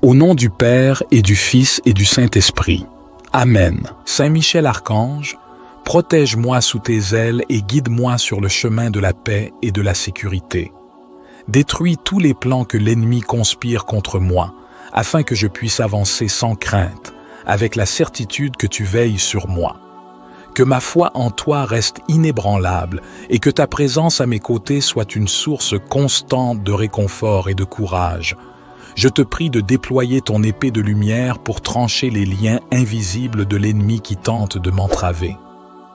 Au nom du Père et du Fils et du Saint-Esprit. Amen. Saint Michel Archange, protège-moi sous tes ailes et guide-moi sur le chemin de la paix et de la sécurité. Détruis tous les plans que l'ennemi conspire contre moi, afin que je puisse avancer sans crainte, avec la certitude que tu veilles sur moi. Que ma foi en toi reste inébranlable et que ta présence à mes côtés soit une source constante de réconfort et de courage. Je te prie de déployer ton épée de lumière pour trancher les liens invisibles de l'ennemi qui tente de m'entraver.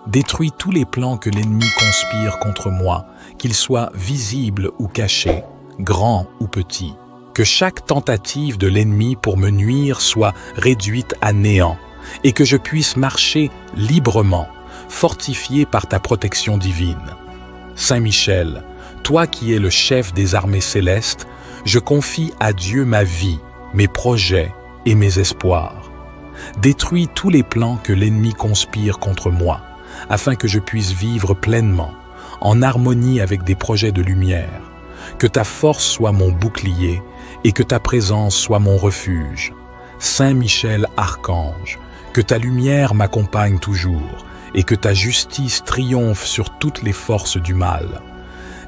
Détruis tous les plans que l'ennemi conspire contre moi, qu'ils soient visibles ou cachés, grands ou petits. Que chaque tentative de l'ennemi pour me nuire soit réduite à néant et que je puisse marcher librement, fortifié par ta protection divine. Saint Michel, toi qui es le chef des armées célestes, je confie à Dieu ma vie, mes projets et mes espoirs. Détruis tous les plans que l'ennemi conspire contre moi, afin que je puisse vivre pleinement, en harmonie avec des projets de lumière. Que ta force soit mon bouclier et que ta présence soit mon refuge. Saint Michel Archange, que ta lumière m'accompagne toujours et que ta justice triomphe sur toutes les forces du mal.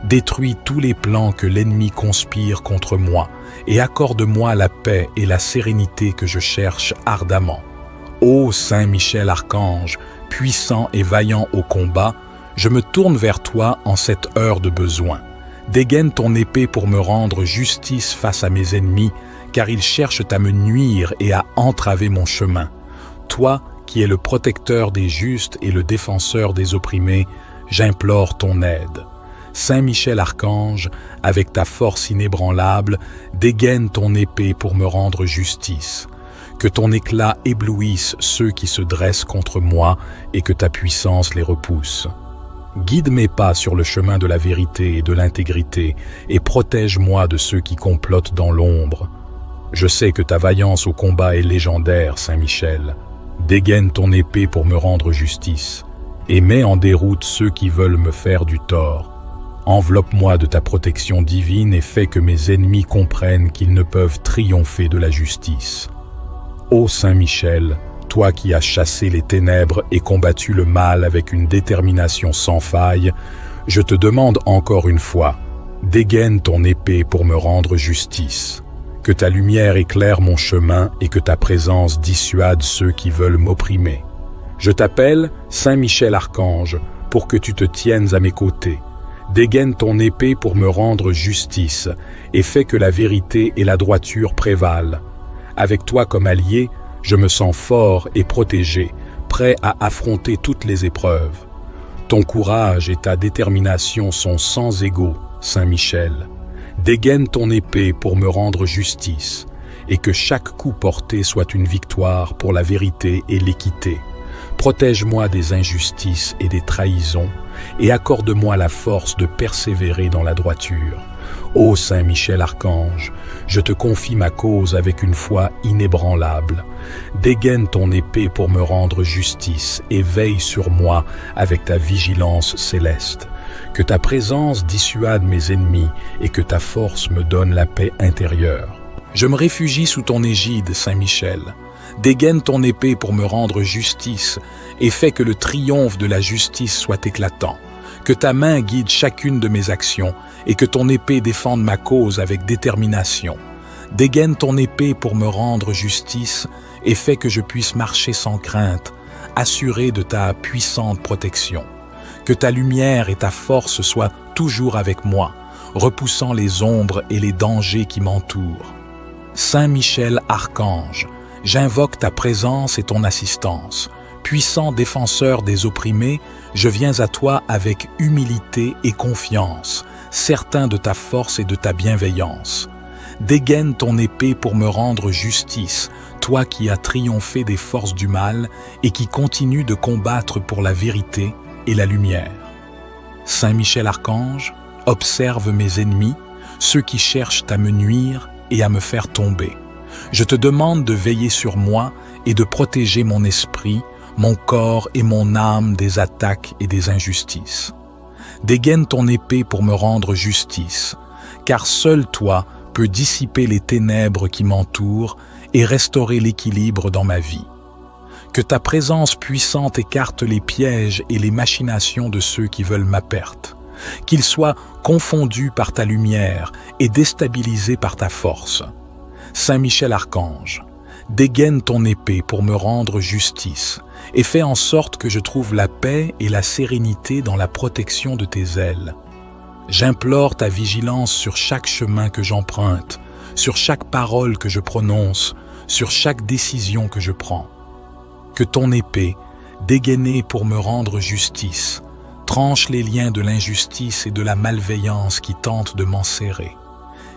Détruis tous les plans que l'ennemi conspire contre moi et accorde-moi la paix et la sérénité que je cherche ardemment. Ô Saint Michel Archange, puissant et vaillant au combat, je me tourne vers toi en cette heure de besoin. Dégaine ton épée pour me rendre justice face à mes ennemis, car ils cherchent à me nuire et à entraver mon chemin. Toi, qui es le protecteur des justes et le défenseur des opprimés, j'implore ton aide. Saint Michel Archange, avec ta force inébranlable, dégaine ton épée pour me rendre justice. Que ton éclat éblouisse ceux qui se dressent contre moi et que ta puissance les repousse. Guide mes pas sur le chemin de la vérité et de l'intégrité et protège-moi de ceux qui complotent dans l'ombre. Je sais que ta vaillance au combat est légendaire, Saint Michel. Dégaine ton épée pour me rendre justice et mets en déroute ceux qui veulent me faire du tort. Enveloppe-moi de ta protection divine et fais que mes ennemis comprennent qu'ils ne peuvent triompher de la justice. Ô Saint Michel, toi qui as chassé les ténèbres et combattu le mal avec une détermination sans faille, je te demande encore une fois, dégaine ton épée pour me rendre justice. Que ta lumière éclaire mon chemin et que ta présence dissuade ceux qui veulent m'opprimer. Je t'appelle Saint Michel Archange pour que tu te tiennes à mes côtés. Dégaine ton épée pour me rendre justice et fais que la vérité et la droiture prévalent. Avec toi comme allié, je me sens fort et protégé, prêt à affronter toutes les épreuves. Ton courage et ta détermination sont sans égaux, Saint Michel. Dégaine ton épée pour me rendre justice et que chaque coup porté soit une victoire pour la vérité et l'équité. Protège-moi des injustices et des trahisons et accorde-moi la force de persévérer dans la droiture. Ô Saint Michel Archange, je te confie ma cause avec une foi inébranlable. Dégaine ton épée pour me rendre justice et veille sur moi avec ta vigilance céleste. Que ta présence dissuade mes ennemis et que ta force me donne la paix intérieure. Je me réfugie sous ton égide, Saint Michel. Dégaine ton épée pour me rendre justice et fais que le triomphe de la justice soit éclatant. Que ta main guide chacune de mes actions et que ton épée défende ma cause avec détermination. Dégaine ton épée pour me rendre justice et fais que je puisse marcher sans crainte, assuré de ta puissante protection. Que ta lumière et ta force soient toujours avec moi, repoussant les ombres et les dangers qui m'entourent. Saint Michel Archange, j'invoque ta présence et ton assistance. Puissant défenseur des opprimés, je viens à toi avec humilité et confiance, certain de ta force et de ta bienveillance. Dégaine ton épée pour me rendre justice, toi qui as triomphé des forces du mal et qui continues de combattre pour la vérité et la lumière. Saint Michel Archange, observe mes ennemis, ceux qui cherchent à me nuire et à me faire tomber. Je te demande de veiller sur moi et de protéger mon esprit, mon corps et mon âme des attaques et des injustices. Dégaine ton épée pour me rendre justice, car seul toi peut dissiper les ténèbres qui m'entourent et restaurer l'équilibre dans ma vie. Que ta présence puissante écarte les pièges et les machinations de ceux qui veulent ma perte. Qu'ils soient confondus par ta lumière et déstabilisés par ta force. Saint Michel Archange, dégaine ton épée pour me rendre justice et fais en sorte que je trouve la paix et la sérénité dans la protection de tes ailes. J'implore ta vigilance sur chaque chemin que j'emprunte, sur chaque parole que je prononce, sur chaque décision que je prends. Que ton épée, dégainée pour me rendre justice, tranche les liens de l'injustice et de la malveillance qui tentent de m'enserrer.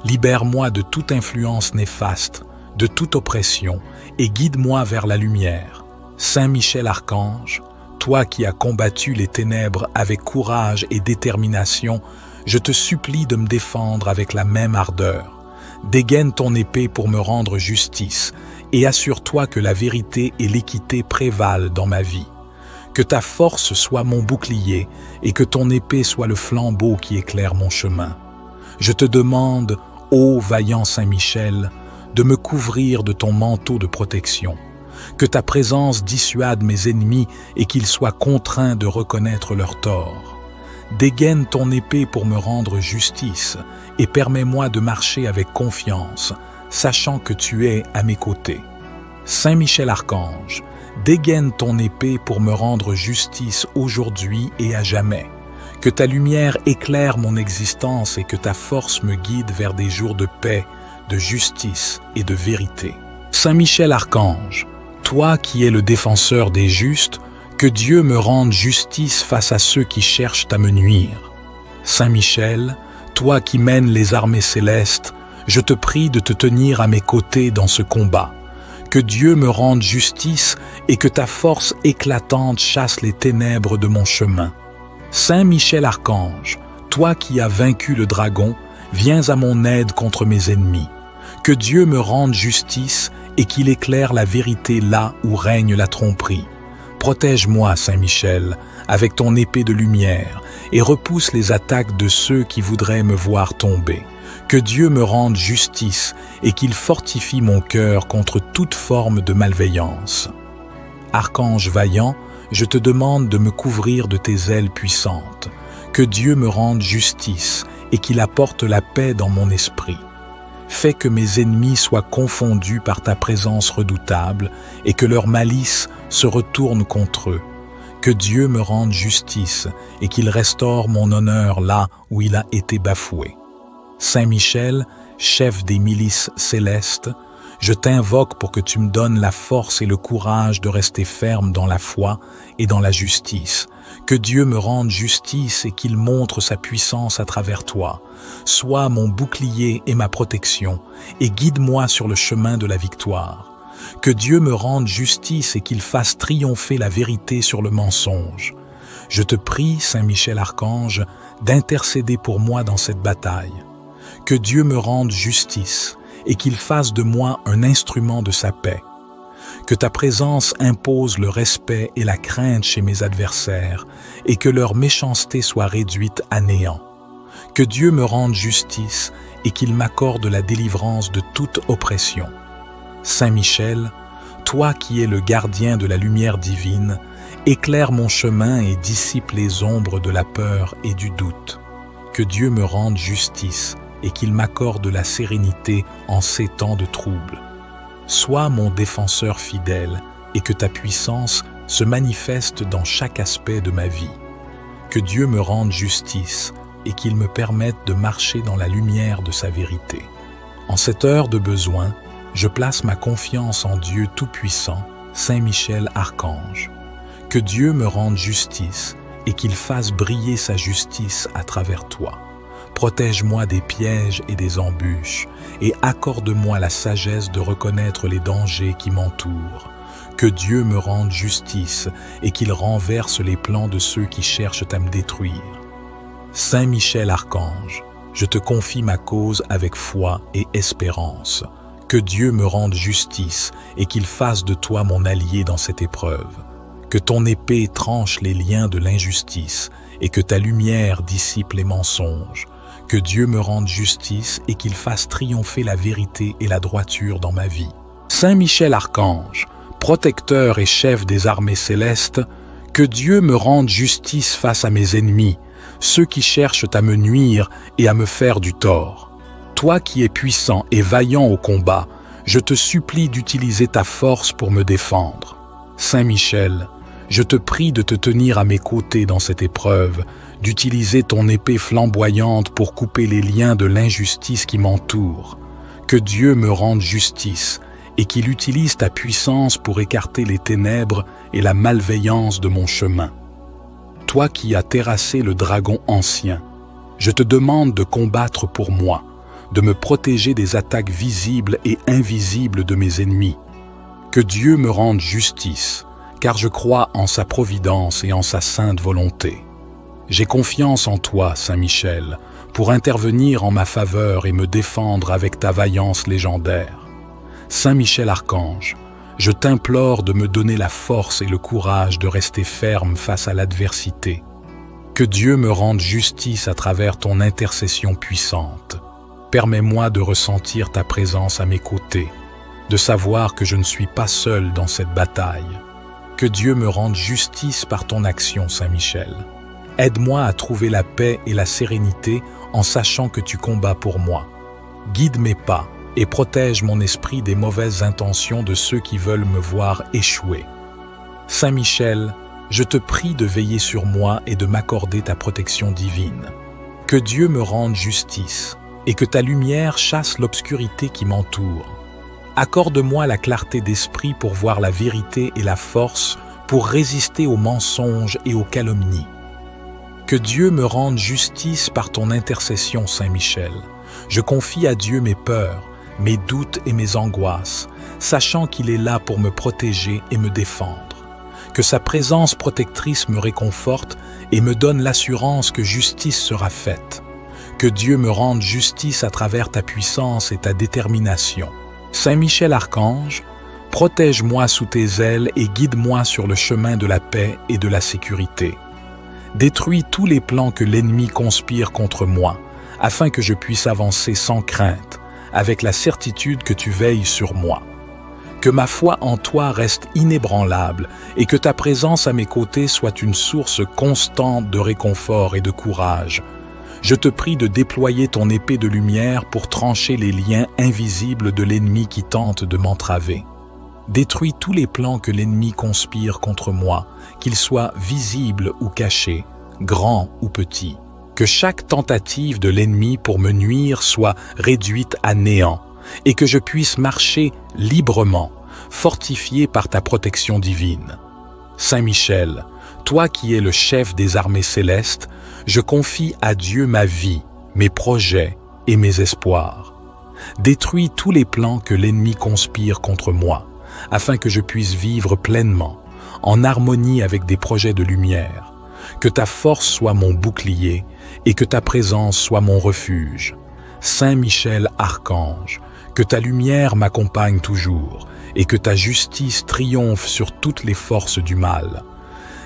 Libère-moi de toute influence néfaste, de toute oppression, et guide-moi vers la lumière. Saint Michel Archange, toi qui as combattu les ténèbres avec courage et détermination, je te supplie de me défendre avec la même ardeur. Dégaine ton épée pour me rendre justice, et assure-toi que la vérité et l'équité prévalent dans ma vie. Que ta force soit mon bouclier, et que ton épée soit le flambeau qui éclaire mon chemin. Je te demande, ô vaillant Saint Michel, de me couvrir de ton manteau de protection. Que ta présence dissuade mes ennemis et qu'ils soient contraints de reconnaître leur tort. Dégaine ton épée pour me rendre justice et permets-moi de marcher avec confiance, sachant que tu es à mes côtés. Saint Michel Archange, dégaine ton épée pour me rendre justice aujourd'hui et à jamais. Que ta lumière éclaire mon existence et que ta force me guide vers des jours de paix, de justice et de vérité. Saint Michel Archange, toi qui es le défenseur des justes, que Dieu me rende justice face à ceux qui cherchent à me nuire. Saint Michel, toi qui mènes les armées célestes, je te prie de te tenir à mes côtés dans ce combat. Que Dieu me rende justice et que ta force éclatante chasse les ténèbres de mon chemin. Saint Michel Archange, toi qui as vaincu le dragon, viens à mon aide contre mes ennemis. Que Dieu me rende justice et qu'il éclaire la vérité là où règne la tromperie. Protège-moi, Saint Michel, avec ton épée de lumière et repousse les attaques de ceux qui voudraient me voir tomber. Que Dieu me rende justice et qu'il fortifie mon cœur contre toute forme de malveillance. Archange vaillant, je te demande de me couvrir de tes ailes puissantes. Que Dieu me rende justice et qu'il apporte la paix dans mon esprit. Fais que mes ennemis soient confondus par ta présence redoutable et que leur malice se retourne contre eux. Que Dieu me rende justice et qu'il restaure mon honneur là où il a été bafoué. Saint Michel, chef des milices célestes, je t'invoque pour que tu me donnes la force et le courage de rester ferme dans la foi et dans la justice. Que Dieu me rende justice et qu'il montre sa puissance à travers toi. Sois mon bouclier et ma protection, et guide-moi sur le chemin de la victoire. Que Dieu me rende justice et qu'il fasse triompher la vérité sur le mensonge. Je te prie, Saint Michel Archange, d'intercéder pour moi dans cette bataille. Que Dieu me rende justice et qu'il fasse de moi un instrument de sa paix. Que ta présence impose le respect et la crainte chez mes adversaires et que leur méchanceté soit réduite à néant. Que Dieu me rende justice et qu'il m'accorde la délivrance de toute oppression. Saint Michel, toi qui es le gardien de la lumière divine, éclaire mon chemin et dissipe les ombres de la peur et du doute. Que Dieu me rende justice et qu'il m'accorde la sérénité en ces temps de trouble. Sois mon défenseur fidèle et que ta puissance se manifeste dans chaque aspect de ma vie. Que Dieu me rende justice et qu'il me permette de marcher dans la lumière de sa vérité. En cette heure de besoin, je place ma confiance en Dieu Tout-Puissant, Saint Michel Archange. Que Dieu me rende justice et qu'il fasse briller sa justice à travers toi. Protège-moi des pièges et des embûches et accorde-moi la sagesse de reconnaître les dangers qui m'entourent. Que Dieu me rende justice et qu'il renverse les plans de ceux qui cherchent à me détruire. Saint Michel Archange, je te confie ma cause avec foi et espérance. Que Dieu me rende justice et qu'il fasse de toi mon allié dans cette épreuve. Que ton épée tranche les liens de l'injustice et que ta lumière dissipe les mensonges. Que Dieu me rende justice et qu'il fasse triompher la vérité et la droiture dans ma vie. Saint Michel Archange, protecteur et chef des armées célestes, que Dieu me rende justice face à mes ennemis, ceux qui cherchent à me nuire et à me faire du tort. Toi qui es puissant et vaillant au combat, je te supplie d'utiliser ta force pour me défendre. Saint Michel, je te prie de te tenir à mes côtés dans cette épreuve, d'utiliser ton épée flamboyante pour couper les liens de l'injustice qui m'entoure. Que Dieu me rende justice et qu'il utilise ta puissance pour écarter les ténèbres et la malveillance de mon chemin. Toi qui as terrassé le dragon ancien, je te demande de combattre pour moi, de me protéger des attaques visibles et invisibles de mes ennemis. Que Dieu me rende justice, car je crois en sa providence et en sa sainte volonté. J'ai confiance en toi, Saint Michel, pour intervenir en ma faveur et me défendre avec ta vaillance légendaire. Saint Michel Archange, je t'implore de me donner la force et le courage de rester ferme face à l'adversité. Que Dieu me rende justice à travers ton intercession puissante. Permets-moi de ressentir ta présence à mes côtés, de savoir que je ne suis pas seul dans cette bataille. Que Dieu me rende justice par ton action, Saint Michel. Aide-moi à trouver la paix et la sérénité en sachant que tu combats pour moi. Guide mes pas et protège mon esprit des mauvaises intentions de ceux qui veulent me voir échouer. Saint Michel, je te prie de veiller sur moi et de m'accorder ta protection divine. Que Dieu me rende justice et que ta lumière chasse l'obscurité qui m'entoure. Accorde-moi la clarté d'esprit pour voir la vérité et la force pour résister aux mensonges et aux calomnies. Que Dieu me rende justice par ton intercession, Saint Michel. Je confie à Dieu mes peurs, mes doutes et mes angoisses, sachant qu'il est là pour me protéger et me défendre. Que sa présence protectrice me réconforte et me donne l'assurance que justice sera faite. Que Dieu me rende justice à travers ta puissance et ta détermination. Saint Michel Archange, protège-moi sous tes ailes et guide-moi sur le chemin de la paix et de la sécurité. Détruis tous les plans que l'ennemi conspire contre moi, afin que je puisse avancer sans crainte, avec la certitude que tu veilles sur moi. Que ma foi en toi reste inébranlable et que ta présence à mes côtés soit une source constante de réconfort et de courage. Je te prie de déployer ton épée de lumière pour trancher les liens invisibles de l'ennemi qui tente de m'entraver. Détruis tous les plans que l'ennemi conspire contre moi, qu'ils soient visibles ou cachés, grands ou petits. Que chaque tentative de l'ennemi pour me nuire soit réduite à néant et que je puisse marcher librement, fortifié par ta protection divine. Saint Michel, toi qui es le chef des armées célestes, je confie à Dieu ma vie, mes projets et mes espoirs. Détruis tous les plans que l'ennemi conspire contre moi, afin que je puisse vivre pleinement, en harmonie avec des projets de lumière. Que ta force soit mon bouclier et que ta présence soit mon refuge. Saint Michel Archange, que ta lumière m'accompagne toujours et que ta justice triomphe sur toutes les forces du mal.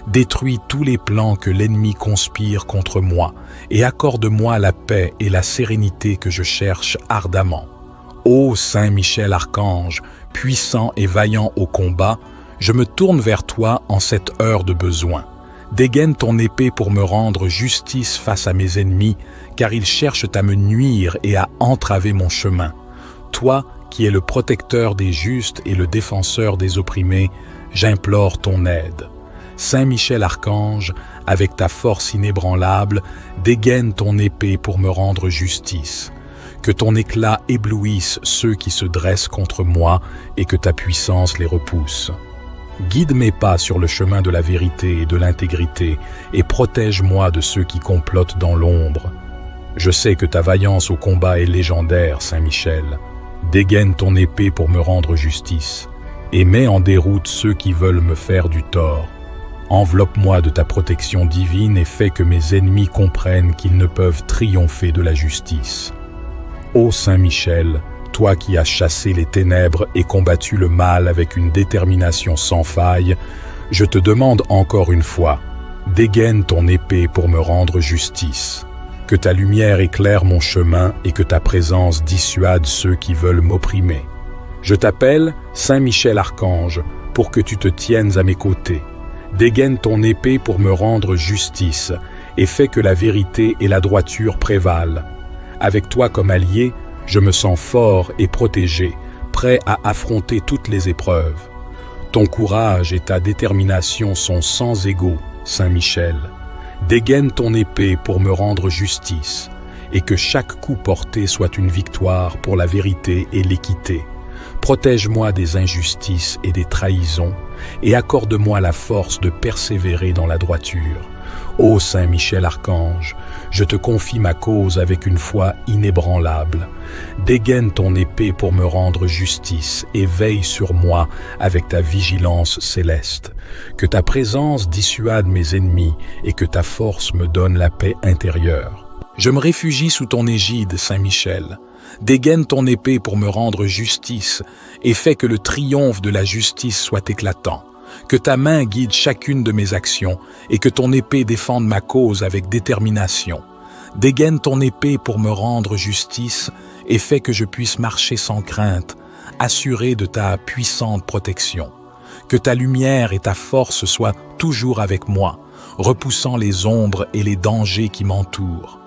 Détruis tous les plans que l'ennemi conspire contre moi et accorde-moi la paix et la sérénité que je cherche ardemment. Ô Saint Michel Archange, puissant et vaillant au combat, je me tourne vers toi en cette heure de besoin. Dégaine ton épée pour me rendre justice face à mes ennemis, car ils cherchent à me nuire et à entraver mon chemin. Toi, qui es le protecteur des justes et le défenseur des opprimés, j'implore ton aide. Saint Michel Archange, avec ta force inébranlable, dégaine ton épée pour me rendre justice. Que ton éclat éblouisse ceux qui se dressent contre moi et que ta puissance les repousse. Guide mes pas sur le chemin de la vérité et de l'intégrité et protège-moi de ceux qui complotent dans l'ombre. Je sais que ta vaillance au combat est légendaire, Saint Michel. Dégaine ton épée pour me rendre justice et mets en déroute ceux qui veulent me faire du tort. Enveloppe-moi de ta protection divine et fais que mes ennemis comprennent qu'ils ne peuvent triompher de la justice. Ô Saint Michel, toi qui as chassé les ténèbres et combattu le mal avec une détermination sans faille, je te demande encore une fois, dégaine ton épée pour me rendre justice. Que ta lumière éclaire mon chemin et que ta présence dissuade ceux qui veulent m'opprimer. Je t'appelle Saint Michel Archange pour que tu te tiennes à mes côtés. Dégaine ton épée pour me rendre justice et fais que la vérité et la droiture prévalent. Avec toi comme allié, je me sens fort et protégé, prêt à affronter toutes les épreuves. Ton courage et ta détermination sont sans égaux, Saint Michel. Dégaine ton épée pour me rendre justice et que chaque coup porté soit une victoire pour la vérité et l'équité. Protège-moi des injustices et des trahisons et accorde-moi la force de persévérer dans la droiture. Ô Saint Michel Archange, je te confie ma cause avec une foi inébranlable. Dégaine ton épée pour me rendre justice et veille sur moi avec ta vigilance céleste. Que ta présence dissuade mes ennemis et que ta force me donne la paix intérieure. Je me réfugie sous ton égide, Saint Michel. Dégaine ton épée pour me rendre justice et fais que le triomphe de la justice soit éclatant. Que ta main guide chacune de mes actions et que ton épée défende ma cause avec détermination. Dégaine ton épée pour me rendre justice et fais que je puisse marcher sans crainte, assuré de ta puissante protection. Que ta lumière et ta force soient toujours avec moi, repoussant les ombres et les dangers qui m'entourent.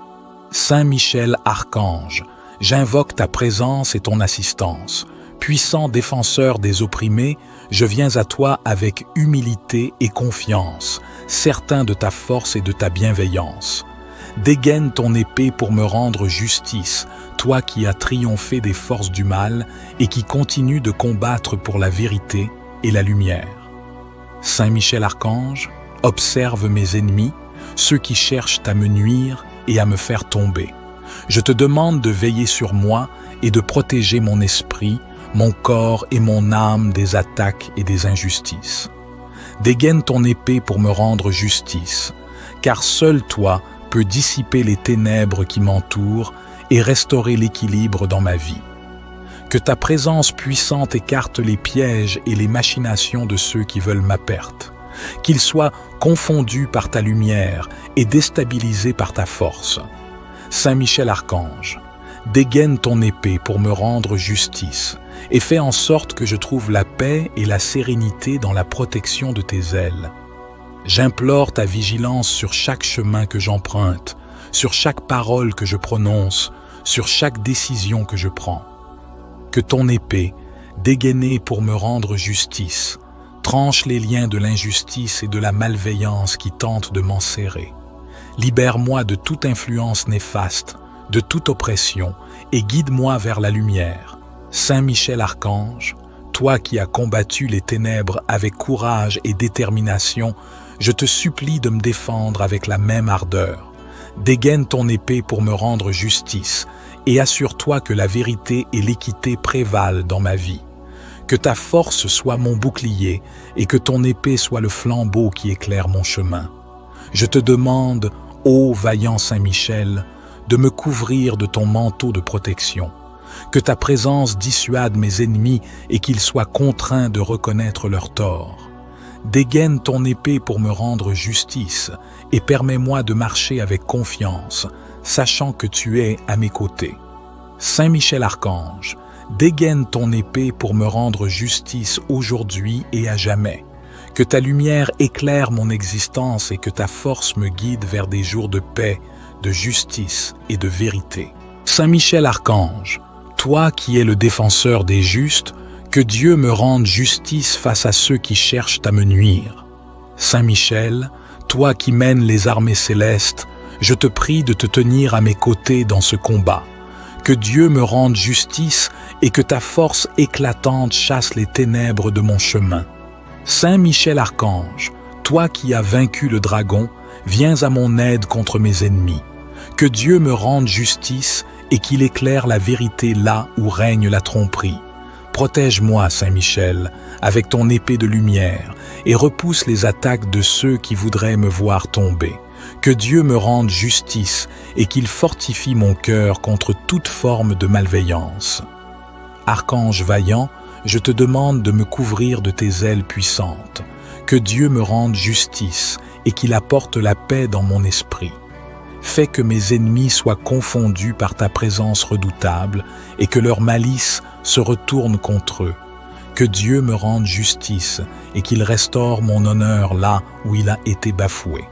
Saint Michel Archange, j'invoque ta présence et ton assistance. Puissant défenseur des opprimés, je viens à toi avec humilité et confiance, certain de ta force et de ta bienveillance. Dégaine ton épée pour me rendre justice, toi qui as triomphé des forces du mal et qui continues de combattre pour la vérité et la lumière. Saint Michel Archange, observe mes ennemis, ceux qui cherchent à me nuire et à me faire tomber. Je te demande de veiller sur moi et de protéger mon esprit, mon corps et mon âme des attaques et des injustices. Dégaine ton épée pour me rendre justice, car seul toi peux dissiper les ténèbres qui m'entourent et restaurer l'équilibre dans ma vie. Que ta présence puissante écarte les pièges et les machinations de ceux qui veulent ma perte, qu'ils soient confondus par ta lumière et déstabilisés par ta force. Saint Michel Archange, dégaine ton épée pour me rendre justice et fais en sorte que je trouve la paix et la sérénité dans la protection de tes ailes. J'implore ta vigilance sur chaque chemin que j'emprunte, sur chaque parole que je prononce, sur chaque décision que je prends. Que ton épée, dégainée pour me rendre justice, tranche les liens de l'injustice et de la malveillance qui tentent de m'enserrer. Libère-moi de toute influence néfaste, de toute oppression, et guide-moi vers la lumière. Saint Michel Archange, toi qui as combattu les ténèbres avec courage et détermination, je te supplie de me défendre avec la même ardeur. Dégaine ton épée pour me rendre justice, et assure-toi que la vérité et l'équité prévalent dans ma vie. Que ta force soit mon bouclier, et que ton épée soit le flambeau qui éclaire mon chemin. Je te demande, ô vaillant Saint Michel, de me couvrir de ton manteau de protection. Que ta présence dissuade mes ennemis et qu'ils soient contraints de reconnaître leurs torts. Dégaine ton épée pour me rendre justice et permets-moi de marcher avec confiance, sachant que tu es à mes côtés. Saint Michel Archange, dégaine ton épée pour me rendre justice aujourd'hui et à jamais. Que ta lumière éclaire mon existence et que ta force me guide vers des jours de paix, de justice et de vérité. Saint Michel Archange, toi qui es le défenseur des justes, que Dieu me rende justice face à ceux qui cherchent à me nuire. Saint Michel, toi qui mènes les armées célestes, je te prie de te tenir à mes côtés dans ce combat. Que Dieu me rende justice et que ta force éclatante chasse les ténèbres de mon chemin. Saint Michel Archange, toi qui as vaincu le dragon, viens à mon aide contre mes ennemis. Que Dieu me rende justice et qu'il éclaire la vérité là où règne la tromperie. Protège-moi, Saint Michel, avec ton épée de lumière et repousse les attaques de ceux qui voudraient me voir tomber. Que Dieu me rende justice et qu'il fortifie mon cœur contre toute forme de malveillance. Archange vaillant, je te demande de me couvrir de tes ailes puissantes. Que Dieu me rende justice et qu'il apporte la paix dans mon esprit. Fais que mes ennemis soient confondus par ta présence redoutable et que leur malice se retourne contre eux. Que Dieu me rende justice et qu'il restaure mon honneur là où il a été bafoué.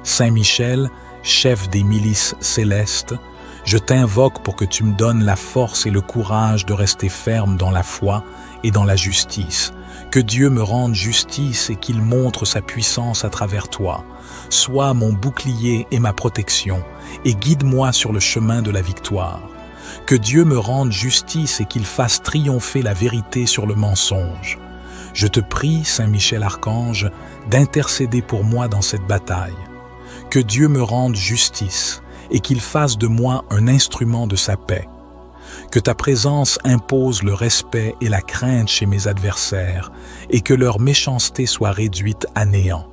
Saint Michel, chef des milices célestes, je t'invoque pour que tu me donnes la force et le courage de rester ferme dans la foi et dans la justice. Que Dieu me rende justice et qu'il montre sa puissance à travers toi. Sois mon bouclier et ma protection, et guide-moi sur le chemin de la victoire. Que Dieu me rende justice et qu'il fasse triompher la vérité sur le mensonge. Je te prie, Saint Michel Archange, d'intercéder pour moi dans cette bataille. Que Dieu me rende justice et qu'il fasse de moi un instrument de sa paix. Que ta présence impose le respect et la crainte chez mes adversaires et que leur méchanceté soit réduite à néant.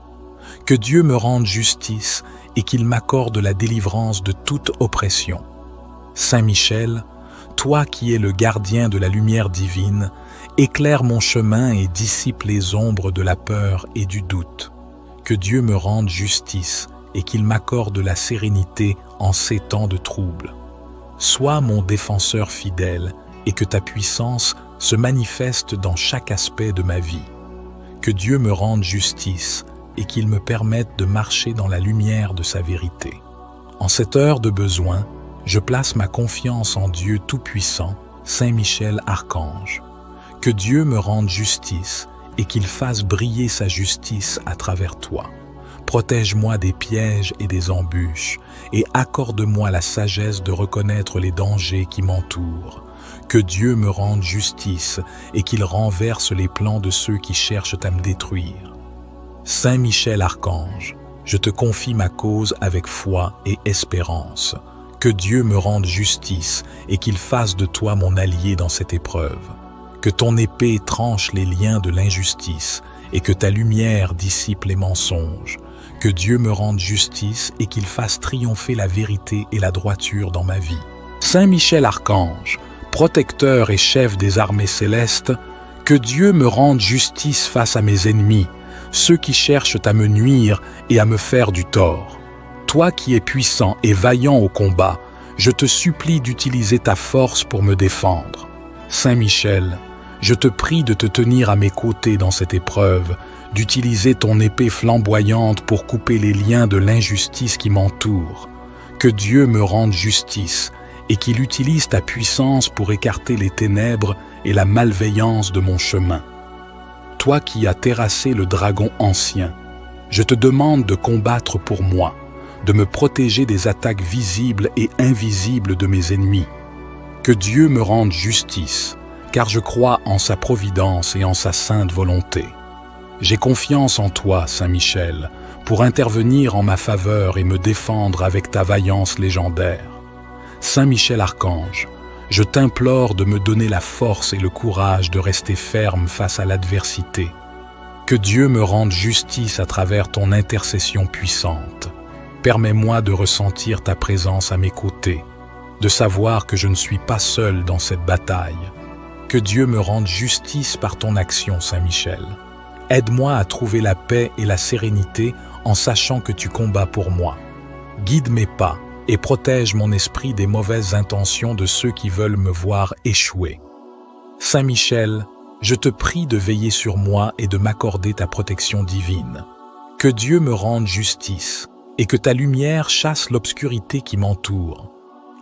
Que Dieu me rende justice et qu'il m'accorde la délivrance de toute oppression. Saint Michel, toi qui es le gardien de la lumière divine, éclaire mon chemin et dissipe les ombres de la peur et du doute. Que Dieu me rende justice et qu'il m'accorde la sérénité en ces temps de trouble. Sois mon défenseur fidèle et que ta puissance se manifeste dans chaque aspect de ma vie. Que Dieu me rende justice et qu'il me permette de marcher dans la lumière de sa vérité. En cette heure de besoin, je place ma confiance en Dieu Tout-Puissant, Saint Michel Archange. Que Dieu me rende justice et qu'il fasse briller sa justice à travers toi. Protège-moi des pièges et des embûches et accorde-moi la sagesse de reconnaître les dangers qui m'entourent. Que Dieu me rende justice et qu'il renverse les plans de ceux qui cherchent à me détruire. Saint Michel Archange, je te confie ma cause avec foi et espérance. Que Dieu me rende justice et qu'il fasse de toi mon allié dans cette épreuve. Que ton épée tranche les liens de l'injustice et que ta lumière dissipe les mensonges. Que Dieu me rende justice et qu'il fasse triompher la vérité et la droiture dans ma vie. Saint Michel Archange, protecteur et chef des armées célestes, que Dieu me rende justice face à mes ennemis, ceux qui cherchent à me nuire et à me faire du tort. Toi qui es puissant et vaillant au combat, je te supplie d'utiliser ta force pour me défendre. Saint Michel, je te prie de te tenir à mes côtés dans cette épreuve, d'utiliser ton épée flamboyante pour couper les liens de l'injustice qui m'entoure. Que Dieu me rende justice et qu'il utilise ta puissance pour écarter les ténèbres et la malveillance de mon chemin. Toi qui as terrassé le dragon ancien, je te demande de combattre pour moi, de me protéger des attaques visibles et invisibles de mes ennemis. Que Dieu me rende justice, car je crois en sa providence et en sa sainte volonté. J'ai confiance en toi, Saint Michel, pour intervenir en ma faveur et me défendre avec ta vaillance légendaire. Saint Michel Archange, je t'implore de me donner la force et le courage de rester ferme face à l'adversité. Que Dieu me rende justice à travers ton intercession puissante. Permets-moi de ressentir ta présence à mes côtés, de savoir que je ne suis pas seul dans cette bataille. Que Dieu me rende justice par ton action, Saint Michel. Aide-moi à trouver la paix et la sérénité en sachant que tu combats pour moi. Guide mes pas et protège mon esprit des mauvaises intentions de ceux qui veulent me voir échouer. Saint Michel, je te prie de veiller sur moi et de m'accorder ta protection divine. Que Dieu me rende justice et que ta lumière chasse l'obscurité qui m'entoure.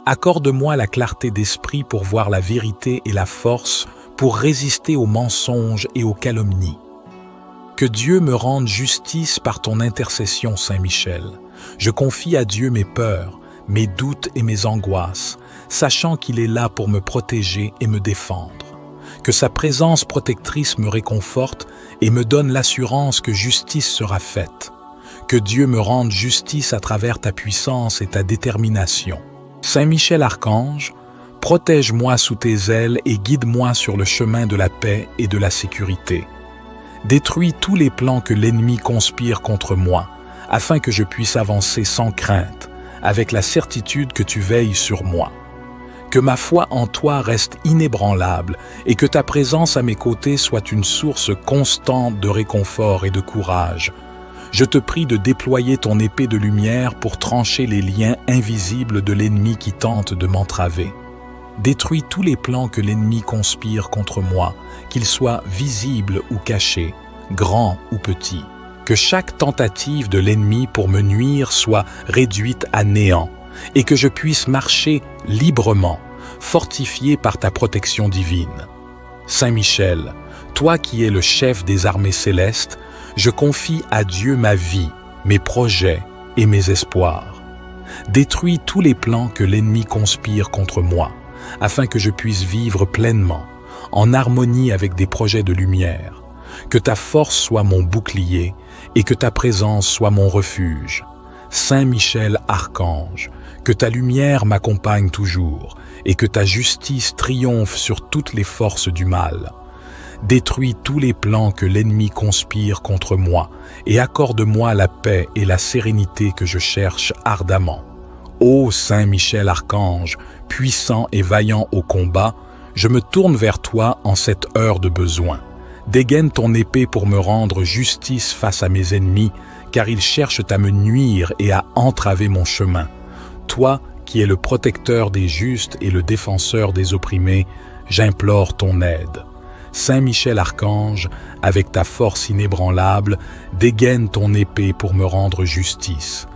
Accorde-moi la clarté d'esprit pour voir la vérité et la force pour résister aux mensonges et aux calomnies. Que Dieu me rende justice par ton intercession, Saint Michel. Je confie à Dieu mes peurs, mes doutes et mes angoisses, sachant qu'il est là pour me protéger et me défendre. Que sa présence protectrice me réconforte et me donne l'assurance que justice sera faite. Que Dieu me rende justice à travers ta puissance et ta détermination. Saint Michel Archange, protège-moi sous tes ailes et guide-moi sur le chemin de la paix et de la sécurité. Détruis tous les plans que l'ennemi conspire contre moi, afin que je puisse avancer sans crainte, avec la certitude que tu veilles sur moi. Que ma foi en toi reste inébranlable et que ta présence à mes côtés soit une source constante de réconfort et de courage. Je te prie de déployer ton épée de lumière pour trancher les liens invisibles de l'ennemi qui tente de m'entraver. Détruis tous les plans que l'ennemi conspire contre moi, qu'ils soient visibles ou cachés, grands ou petits. Que chaque tentative de l'ennemi pour me nuire soit réduite à néant et que je puisse marcher librement, fortifié par ta protection divine. Saint Michel, toi qui es le chef des armées célestes, je confie à Dieu ma vie, mes projets et mes espoirs. Détruis tous les plans que l'ennemi conspire contre moi, afin que je puisse vivre pleinement, en harmonie avec des projets de lumière. Que ta force soit mon bouclier et que ta présence soit mon refuge. Saint Michel Archange, que ta lumière m'accompagne toujours et que ta justice triomphe sur toutes les forces du mal. Détruis tous les plans que l'ennemi conspire contre moi et accorde-moi la paix et la sérénité que je cherche ardemment. Ô Saint Michel Archange, puissant et vaillant au combat, je me tourne vers toi en cette heure de besoin. Dégaine ton épée pour me rendre justice face à mes ennemis, car ils cherchent à me nuire et à entraver mon chemin. Toi, qui es le protecteur des justes et le défenseur des opprimés, j'implore ton aide. Saint Michel Archange, avec ta force inébranlable, dégaine ton épée pour me rendre justice.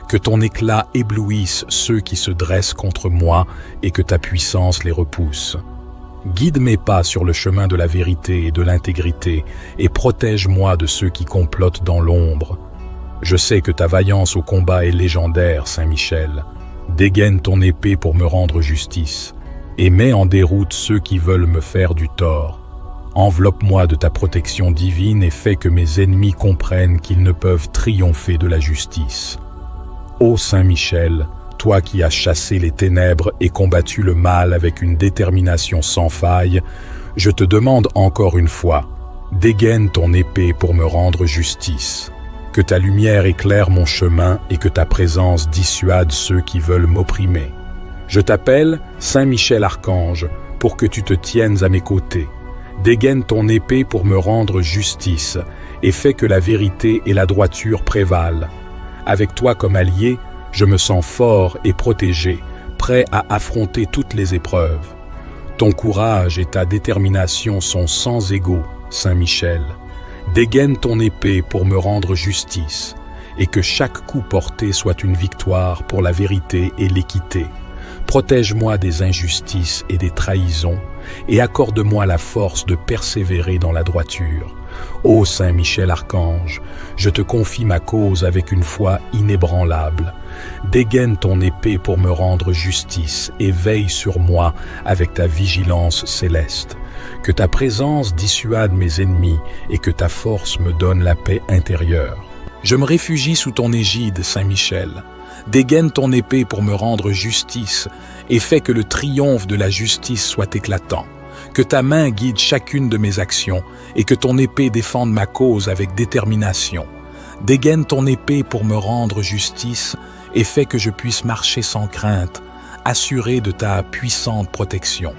Que ton éclat éblouisse ceux qui se dressent contre moi et que ta puissance les repousse. Guide mes pas sur le chemin de la vérité et de l'intégrité et protège-moi de ceux qui complotent dans l'ombre. Je sais que ta vaillance au combat est légendaire, Saint Michel. Dégaine ton épée pour me rendre justice et mets en déroute ceux qui veulent me faire du tort. Enveloppe-moi de ta protection divine et fais que mes ennemis comprennent qu'ils ne peuvent triompher de la justice. Ô Saint Michel, toi qui as chassé les ténèbres et combattu le mal avec une détermination sans faille, je te demande encore une fois, dégaine ton épée pour me rendre justice. Que ta lumière éclaire mon chemin et que ta présence dissuade ceux qui veulent m'opprimer. Je t'appelle Saint Michel Archange pour que tu te tiennes à mes côtés. Dégaine ton épée pour me rendre justice et fais que la vérité et la droiture prévalent. Avec toi comme allié, je me sens fort et protégé, prêt à affronter toutes les épreuves. Ton courage et ta détermination sont sans égaux, Saint Michel. Dégaine ton épée pour me rendre justice, et que chaque coup porté soit une victoire pour la vérité et l'équité. Protège-moi des injustices et des trahisons, et accorde-moi la force de persévérer dans la droiture. Ô Saint Michel Archange, je te confie ma cause avec une foi inébranlable. Dégaine ton épée pour me rendre justice et veille sur moi avec ta vigilance céleste. Que ta présence dissuade mes ennemis et que ta force me donne la paix intérieure. Je me réfugie sous ton égide, Saint Michel. Dégaine ton épée pour me rendre justice et fais que le triomphe de la justice soit éclatant. Que ta main guide chacune de mes actions et que ton épée défende ma cause avec détermination. Dégaine ton épée pour me rendre justice et fais que je puisse marcher sans crainte, assuré de ta puissante protection.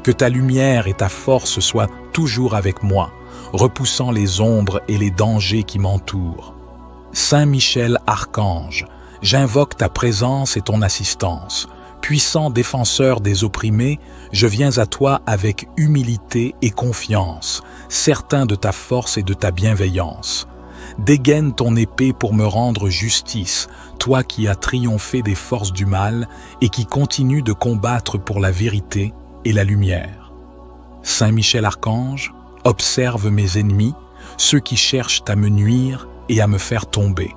Que ta lumière et ta force soient toujours avec moi, repoussant les ombres et les dangers qui m'entourent. Saint Michel Archange, j'invoque ta présence et ton assistance. Puissant défenseur des opprimés, je viens à toi avec humilité et confiance, certain de ta force et de ta bienveillance. Dégaine ton épée pour me rendre justice, toi qui as triomphé des forces du mal et qui continues de combattre pour la vérité et la lumière. Saint Michel Archange, observe mes ennemis, ceux qui cherchent à me nuire et à me faire tomber.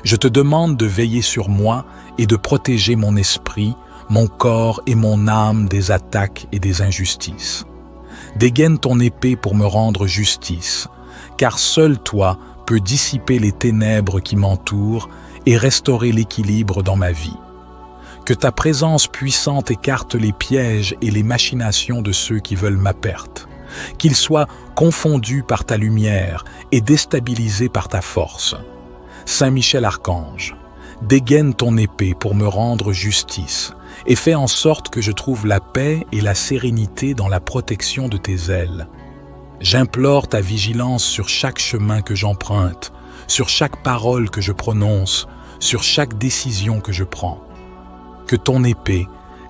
Je te demande de veiller sur moi et de protéger mon esprit, mon corps et mon âme des attaques et des injustices. Dégaine ton épée pour me rendre justice, car seul toi peux dissiper les ténèbres qui m'entourent et restaurer l'équilibre dans ma vie. Que ta présence puissante écarte les pièges et les machinations de ceux qui veulent ma perte, qu'ils soient confondus par ta lumière et déstabilisés par ta force. Saint Michel Archange, dégaine ton épée pour me rendre justice et fais en sorte que je trouve la paix et la sérénité dans la protection de tes ailes. J'implore ta vigilance sur chaque chemin que j'emprunte, sur chaque parole que je prononce, sur chaque décision que je prends. Que ton épée,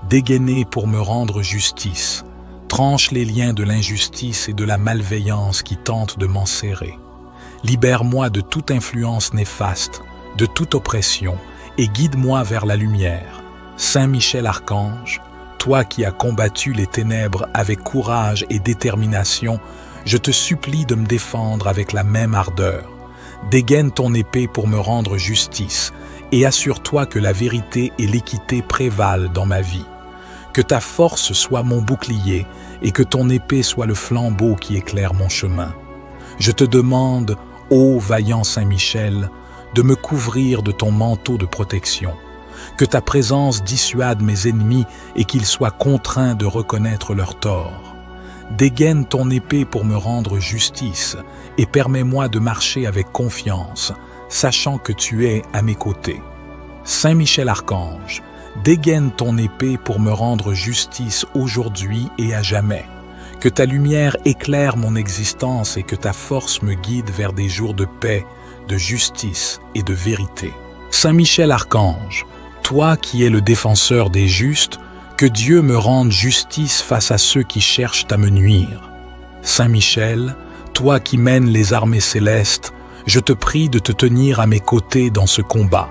dégainée pour me rendre justice, tranche les liens de l'injustice et de la malveillance qui tentent de m'enserrer. Libère-moi de toute influence néfaste, de toute oppression, et guide-moi vers la lumière. Saint Michel Archange, toi qui as combattu les ténèbres avec courage et détermination, je te supplie de me défendre avec la même ardeur. Dégaine ton épée pour me rendre justice, et assure-toi que la vérité et l'équité prévalent dans ma vie. Que ta force soit mon bouclier, et que ton épée soit le flambeau qui éclaire mon chemin. Je te demande, ô vaillant Saint Michel, de me couvrir de ton manteau de protection. Que ta présence dissuade mes ennemis et qu'ils soient contraints de reconnaître leur tort. Dégaine ton épée pour me rendre justice et permets-moi de marcher avec confiance, sachant que tu es à mes côtés. Saint Michel Archange, dégaine ton épée pour me rendre justice aujourd'hui et à jamais. Que ta lumière éclaire mon existence et que ta force me guide vers des jours de paix, de justice et de vérité. Saint Michel Archange, toi qui es le défenseur des justes, que Dieu me rende justice face à ceux qui cherchent à me nuire. Saint Michel, toi qui mènes les armées célestes, je te prie de te tenir à mes côtés dans ce combat.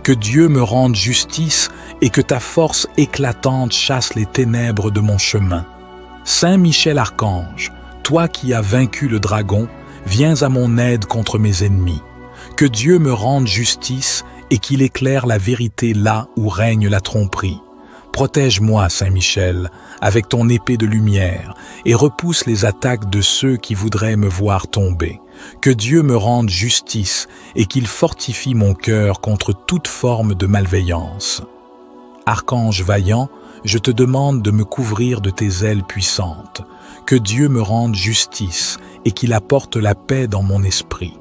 Que Dieu me rende justice et que ta force éclatante chasse les ténèbres de mon chemin. Saint Michel Archange, toi qui as vaincu le dragon, viens à mon aide contre mes ennemis. Que Dieu me rende justice et qu'il éclaire la vérité là où règne la tromperie. Protège-moi, Saint Michel, avec ton épée de lumière et repousse les attaques de ceux qui voudraient me voir tomber. Que Dieu me rende justice et qu'il fortifie mon cœur contre toute forme de malveillance. Archange vaillant, je te demande de me couvrir de tes ailes puissantes. Que Dieu me rende justice et qu'il apporte la paix dans mon esprit.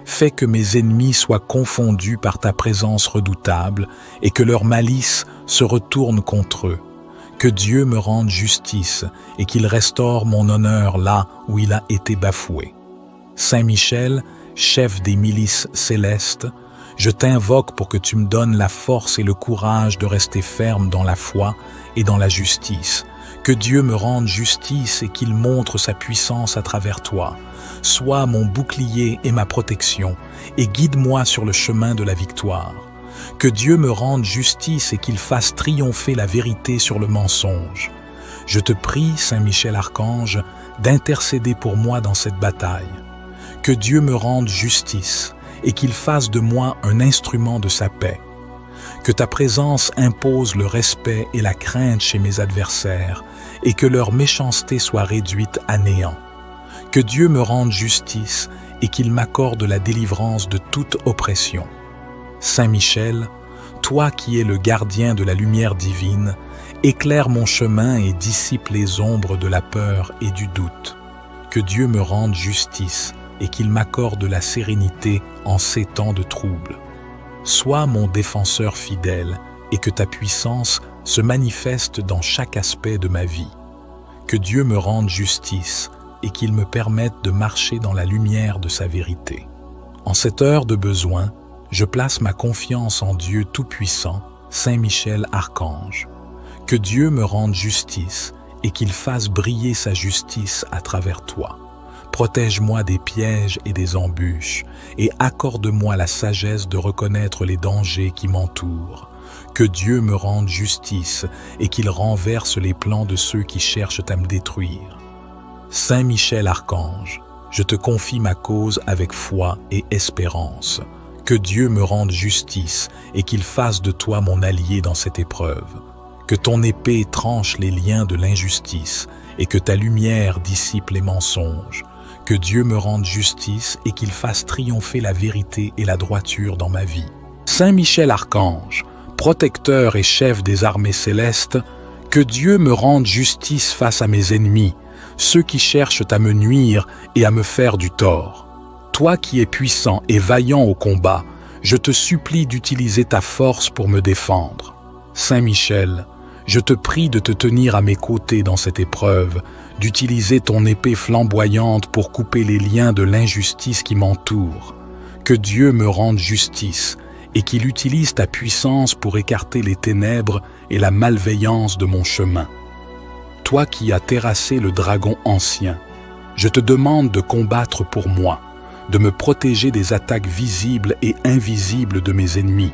Fais que mes ennemis soient confondus par ta présence redoutable et que leur malice se retourne contre eux. Que Dieu me rende justice et qu'il restaure mon honneur là où il a été bafoué. Saint Michel, chef des milices célestes, je t'invoque pour que tu me donnes la force et le courage de rester ferme dans la foi et dans la justice. Que Dieu me rende justice et qu'il montre sa puissance à travers toi. Sois mon bouclier et ma protection, et guide-moi sur le chemin de la victoire. Que Dieu me rende justice et qu'il fasse triompher la vérité sur le mensonge. Je te prie, Saint Michel Archange, d'intercéder pour moi dans cette bataille. Que Dieu me rende justice et qu'il fasse de moi un instrument de sa paix. Que ta présence impose le respect et la crainte chez mes adversaires et que leur méchanceté soit réduite à néant. Que Dieu me rende justice et qu'il m'accorde la délivrance de toute oppression. Saint Michel, toi qui es le gardien de la lumière divine, éclaire mon chemin et dissipe les ombres de la peur et du doute. Que Dieu me rende justice et qu'il m'accorde la sérénité en ces temps de trouble. Sois mon défenseur fidèle et que ta puissance se manifeste dans chaque aspect de ma vie. Que Dieu me rende justice et qu'il me permette de marcher dans la lumière de sa vérité. En cette heure de besoin, je place ma confiance en Dieu Tout-Puissant, Saint Michel Archange. Que Dieu me rende justice et qu'il fasse briller sa justice à travers toi. Protège-moi des pièges et des embûches et accorde-moi la sagesse de reconnaître les dangers qui m'entourent. Que Dieu me rende justice et qu'il renverse les plans de ceux qui cherchent à me détruire. Saint Michel Archange, je te confie ma cause avec foi et espérance. Que Dieu me rende justice et qu'il fasse de toi mon allié dans cette épreuve. Que ton épée tranche les liens de l'injustice et que ta lumière dissipe les mensonges. Que Dieu me rende justice et qu'il fasse triompher la vérité et la droiture dans ma vie. Saint Michel Archange, protecteur et chef des armées célestes, que Dieu me rende justice face à mes ennemis, ceux qui cherchent à me nuire et à me faire du tort. Toi qui es puissant et vaillant au combat, je te supplie d'utiliser ta force pour me défendre. Saint Michel, je te prie de te tenir à mes côtés dans cette épreuve, d'utiliser ton épée flamboyante pour couper les liens de l'injustice qui m'entoure. Que Dieu me rende justice et qu'il utilise ta puissance pour écarter les ténèbres et la malveillance de mon chemin. Toi qui as terrassé le dragon ancien, je te demande de combattre pour moi, de me protéger des attaques visibles et invisibles de mes ennemis.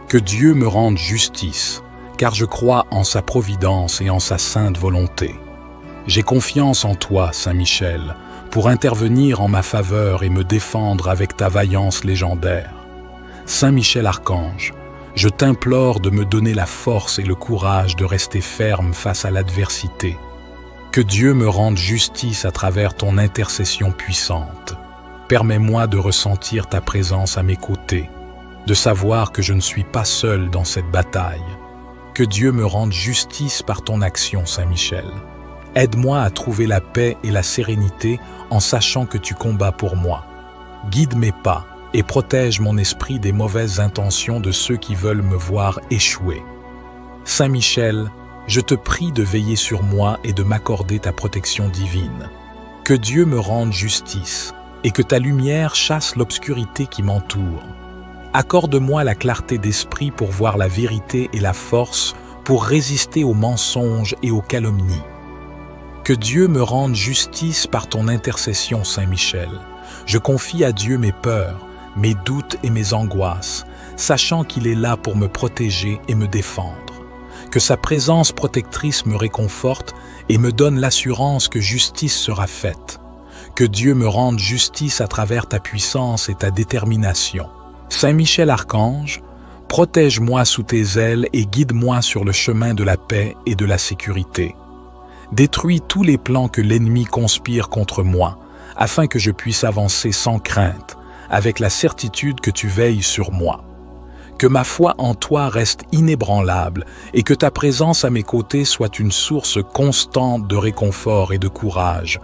Que Dieu me rende justice, car je crois en sa providence et en sa sainte volonté. J'ai confiance en toi, Saint Michel, pour intervenir en ma faveur et me défendre avec ta vaillance légendaire. Saint Michel Archange, je t'implore de me donner la force et le courage de rester ferme face à l'adversité. Que Dieu me rende justice à travers ton intercession puissante. Permets-moi de ressentir ta présence à mes côtés, de savoir que je ne suis pas seul dans cette bataille. Que Dieu me rende justice par ton action, Saint Michel. Aide-moi à trouver la paix et la sérénité en sachant que tu combats pour moi. Guide mes pas et protège mon esprit des mauvaises intentions de ceux qui veulent me voir échouer. Saint Michel, je te prie de veiller sur moi et de m'accorder ta protection divine. Que Dieu me rende justice et que ta lumière chasse l'obscurité qui m'entoure. Accorde-moi la clarté d'esprit pour voir la vérité et la force pour résister aux mensonges et aux calomnies. Que Dieu me rende justice par ton intercession, Saint Michel. Je confie à Dieu mes peurs, mes doutes et mes angoisses, sachant qu'il est là pour me protéger et me défendre. Que sa présence protectrice me réconforte et me donne l'assurance que justice sera faite. Que Dieu me rende justice à travers ta puissance et ta détermination. Saint Michel Archange, protège-moi sous tes ailes et guide-moi sur le chemin de la paix et de la sécurité. Détruis tous les plans que l'ennemi conspire contre moi, afin que je puisse avancer sans crainte, avec la certitude que tu veilles sur moi. Que ma foi en toi reste inébranlable et que ta présence à mes côtés soit une source constante de réconfort et de courage.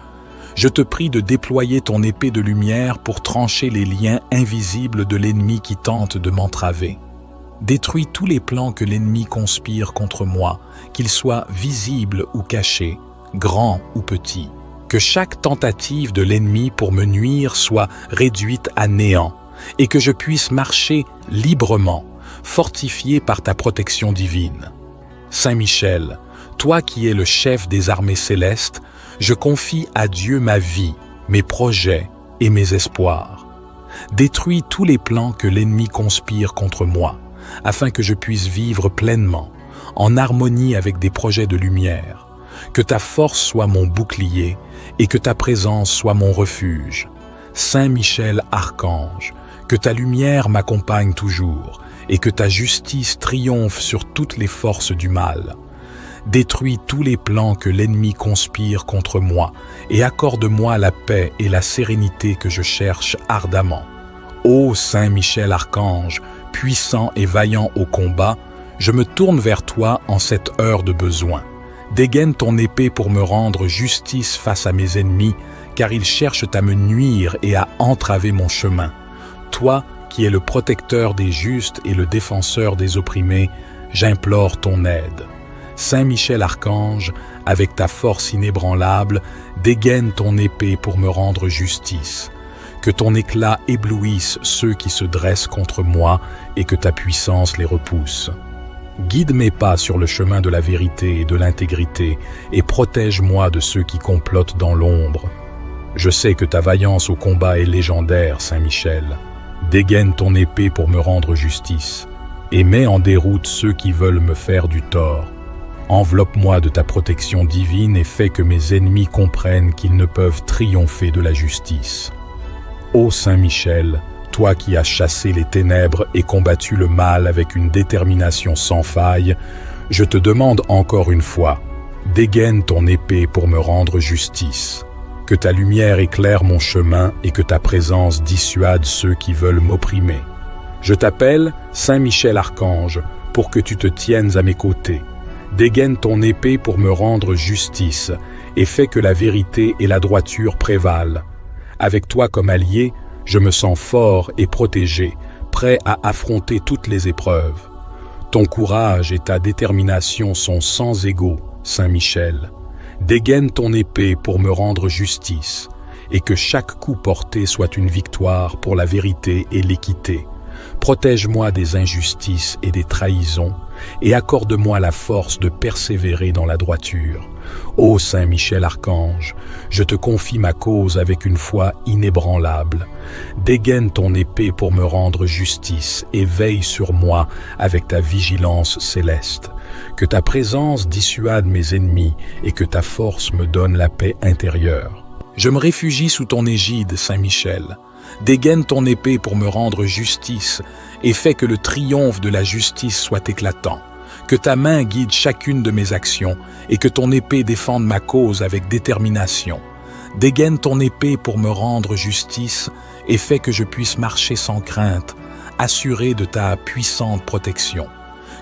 Je te prie de déployer ton épée de lumière pour trancher les liens invisibles de l'ennemi qui tente de m'entraver. Détruis tous les plans que l'ennemi conspire contre moi, qu'ils soient visibles ou cachés, grands ou petits. Que chaque tentative de l'ennemi pour me nuire soit réduite à néant et que je puisse marcher librement, fortifié par ta protection divine. Saint Michel, toi qui es le chef des armées célestes, je confie à Dieu ma vie, mes projets et mes espoirs. Détruis tous les plans que l'ennemi conspire contre moi, afin que je puisse vivre pleinement, en harmonie avec des projets de lumière. Que ta force soit mon bouclier et que ta présence soit mon refuge. Saint Michel Archange, que ta lumière m'accompagne toujours et que ta justice triomphe sur toutes les forces du mal. Détruis tous les plans que l'ennemi conspire contre moi et accorde-moi la paix et la sérénité que je cherche ardemment. Ô Saint Michel Archange, puissant et vaillant au combat, je me tourne vers toi en cette heure de besoin. Dégaine ton épée pour me rendre justice face à mes ennemis, car ils cherchent à me nuire et à entraver mon chemin. Toi, qui es le protecteur des justes et le défenseur des opprimés, j'implore ton aide. Saint Michel Archange, avec ta force inébranlable, dégaine ton épée pour me rendre justice. Que ton éclat éblouisse ceux qui se dressent contre moi et que ta puissance les repousse. Guide mes pas sur le chemin de la vérité et de l'intégrité et protège-moi de ceux qui complotent dans l'ombre. Je sais que ta vaillance au combat est légendaire, Saint Michel. Dégaine ton épée pour me rendre justice et mets en déroute ceux qui veulent me faire du tort. Enveloppe-moi de ta protection divine et fais que mes ennemis comprennent qu'ils ne peuvent triompher de la justice. Ô Saint Michel, toi qui as chassé les ténèbres et combattu le mal avec une détermination sans faille, je te demande encore une fois, dégaine ton épée pour me rendre justice. Que ta lumière éclaire mon chemin et que ta présence dissuade ceux qui veulent m'opprimer. Je t'appelle Saint Michel Archange pour que tu te tiennes à mes côtés. Dégaine ton épée pour me rendre justice et fais que la vérité et la droiture prévalent. Avec toi comme allié, je me sens fort et protégé, prêt à affronter toutes les épreuves. Ton courage et ta détermination sont sans égaux, Saint Michel. Dégaine ton épée pour me rendre justice et que chaque coup porté soit une victoire pour la vérité et l'équité. Protège-moi des injustices et des trahisons, et accorde-moi la force de persévérer dans la droiture. Ô Saint Michel Archange, je te confie ma cause avec une foi inébranlable. Dégaine ton épée pour me rendre justice et veille sur moi avec ta vigilance céleste. Que ta présence dissuade mes ennemis et que ta force me donne la paix intérieure. Je me réfugie sous ton égide, Saint Michel. Dégaine ton épée pour me rendre justice et fais que le triomphe de la justice soit éclatant. Que ta main guide chacune de mes actions et que ton épée défende ma cause avec détermination. Dégaine ton épée pour me rendre justice et fais que je puisse marcher sans crainte, assuré de ta puissante protection.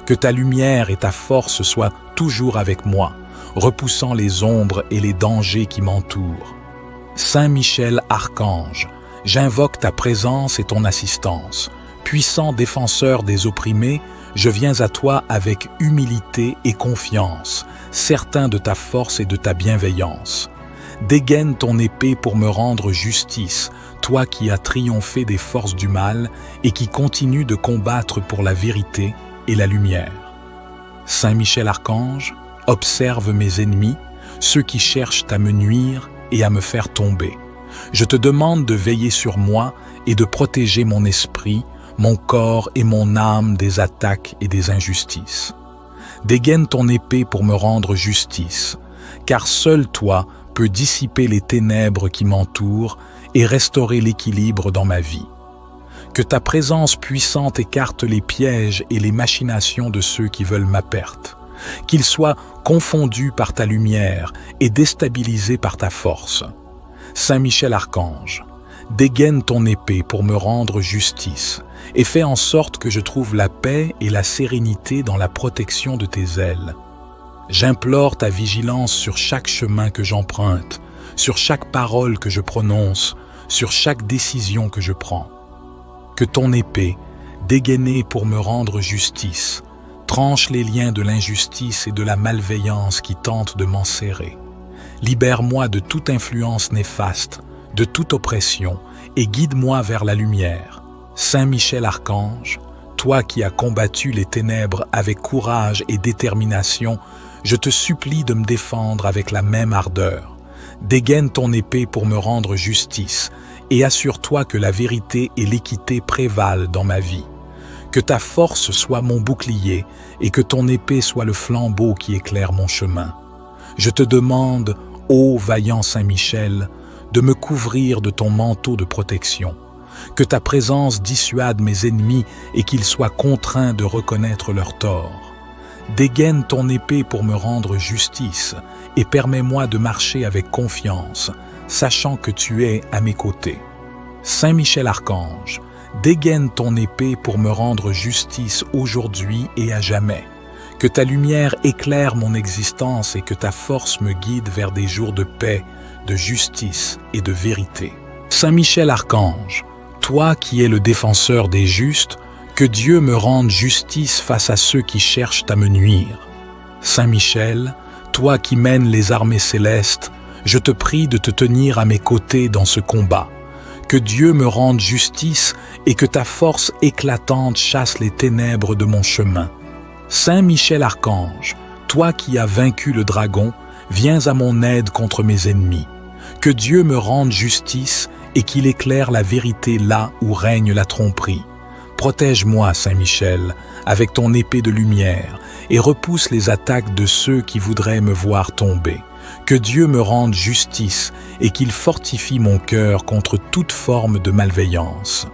Que ta lumière et ta force soient toujours avec moi, repoussant les ombres et les dangers qui m'entourent. Saint Michel Archange, j'invoque ta présence et ton assistance. Puissant défenseur des opprimés, je viens à toi avec humilité et confiance, certain de ta force et de ta bienveillance. Dégaine ton épée pour me rendre justice, toi qui as triomphé des forces du mal et qui continues de combattre pour la vérité et la lumière. Saint Michel Archange, observe mes ennemis, ceux qui cherchent à me nuire et à me faire tomber. Je te demande de veiller sur moi et de protéger mon esprit, mon corps et mon âme des attaques et des injustices. Dégaine ton épée pour me rendre justice, car seul toi peux dissiper les ténèbres qui m'entourent et restaurer l'équilibre dans ma vie. Que ta présence puissante écarte les pièges et les machinations de ceux qui veulent ma perte, qu'ils soient confondus par ta lumière et déstabilisés par ta force. Saint Michel Archange, dégaine ton épée pour me rendre justice et fais en sorte que je trouve la paix et la sérénité dans la protection de tes ailes. J'implore ta vigilance sur chaque chemin que j'emprunte, sur chaque parole que je prononce, sur chaque décision que je prends. Que ton épée, dégainée pour me rendre justice, tranche les liens de l'injustice et de la malveillance qui tentent de m'enserrer. Libère-moi de toute influence néfaste, de toute oppression, et guide-moi vers la lumière. Saint Michel Archange, toi qui as combattu les ténèbres avec courage et détermination, je te supplie de me défendre avec la même ardeur. Dégaine ton épée pour me rendre justice, et assure-toi que la vérité et l'équité prévalent dans ma vie. Que ta force soit mon bouclier, et que ton épée soit le flambeau qui éclaire mon chemin. Je te demande, ô vaillant Saint Michel, de me couvrir de ton manteau de protection. Que ta présence dissuade mes ennemis et qu'ils soient contraints de reconnaître leurs torts. Dégaine ton épée pour me rendre justice et permets-moi de marcher avec confiance, sachant que tu es à mes côtés. Saint Michel Archange, dégaine ton épée pour me rendre justice aujourd'hui et à jamais. Que ta lumière éclaire mon existence et que ta force me guide vers des jours de paix, de justice et de vérité. Saint Michel Archange, toi qui es le défenseur des justes, que Dieu me rende justice face à ceux qui cherchent à me nuire. Saint Michel, toi qui mènes les armées célestes, je te prie de te tenir à mes côtés dans ce combat. Que Dieu me rende justice et que ta force éclatante chasse les ténèbres de mon chemin. Saint Michel Archange, toi qui as vaincu le dragon, viens à mon aide contre mes ennemis. Que Dieu me rende justice et qu'il éclaire la vérité là où règne la tromperie. Protège-moi, Saint Michel, avec ton épée de lumière et repousse les attaques de ceux qui voudraient me voir tomber. Que Dieu me rende justice et qu'il fortifie mon cœur contre toute forme de malveillance.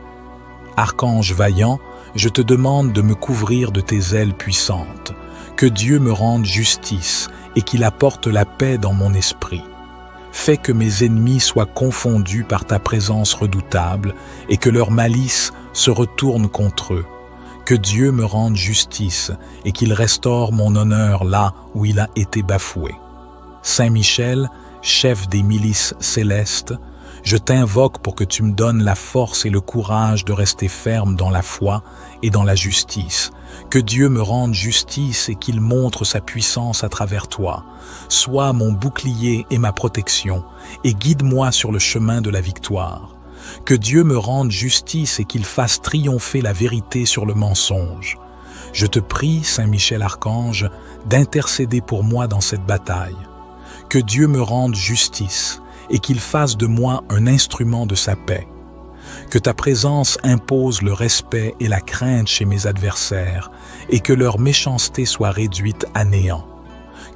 Archange vaillant, je te demande de me couvrir de tes ailes puissantes. Que Dieu me rende justice et qu'il apporte la paix dans mon esprit. Fais que mes ennemis soient confondus par ta présence redoutable et que leur malice se retourne contre eux. Que Dieu me rende justice et qu'il restaure mon honneur là où il a été bafoué. Saint Michel, chef des milices célestes, je t'invoque pour que tu me donnes la force et le courage de rester ferme dans la foi et dans la justice, Que Dieu me rende justice et qu'il montre sa puissance à travers toi. Sois mon bouclier et ma protection, et guide-moi sur le chemin de la victoire. Que Dieu me rende justice et qu'il fasse triompher la vérité sur le mensonge. Je te prie, Saint Michel Archange, d'intercéder pour moi dans cette bataille. Que Dieu me rende justice et qu'il fasse de moi un instrument de sa paix. Que ta présence impose le respect et la crainte chez mes adversaires et que leur méchanceté soit réduite à néant.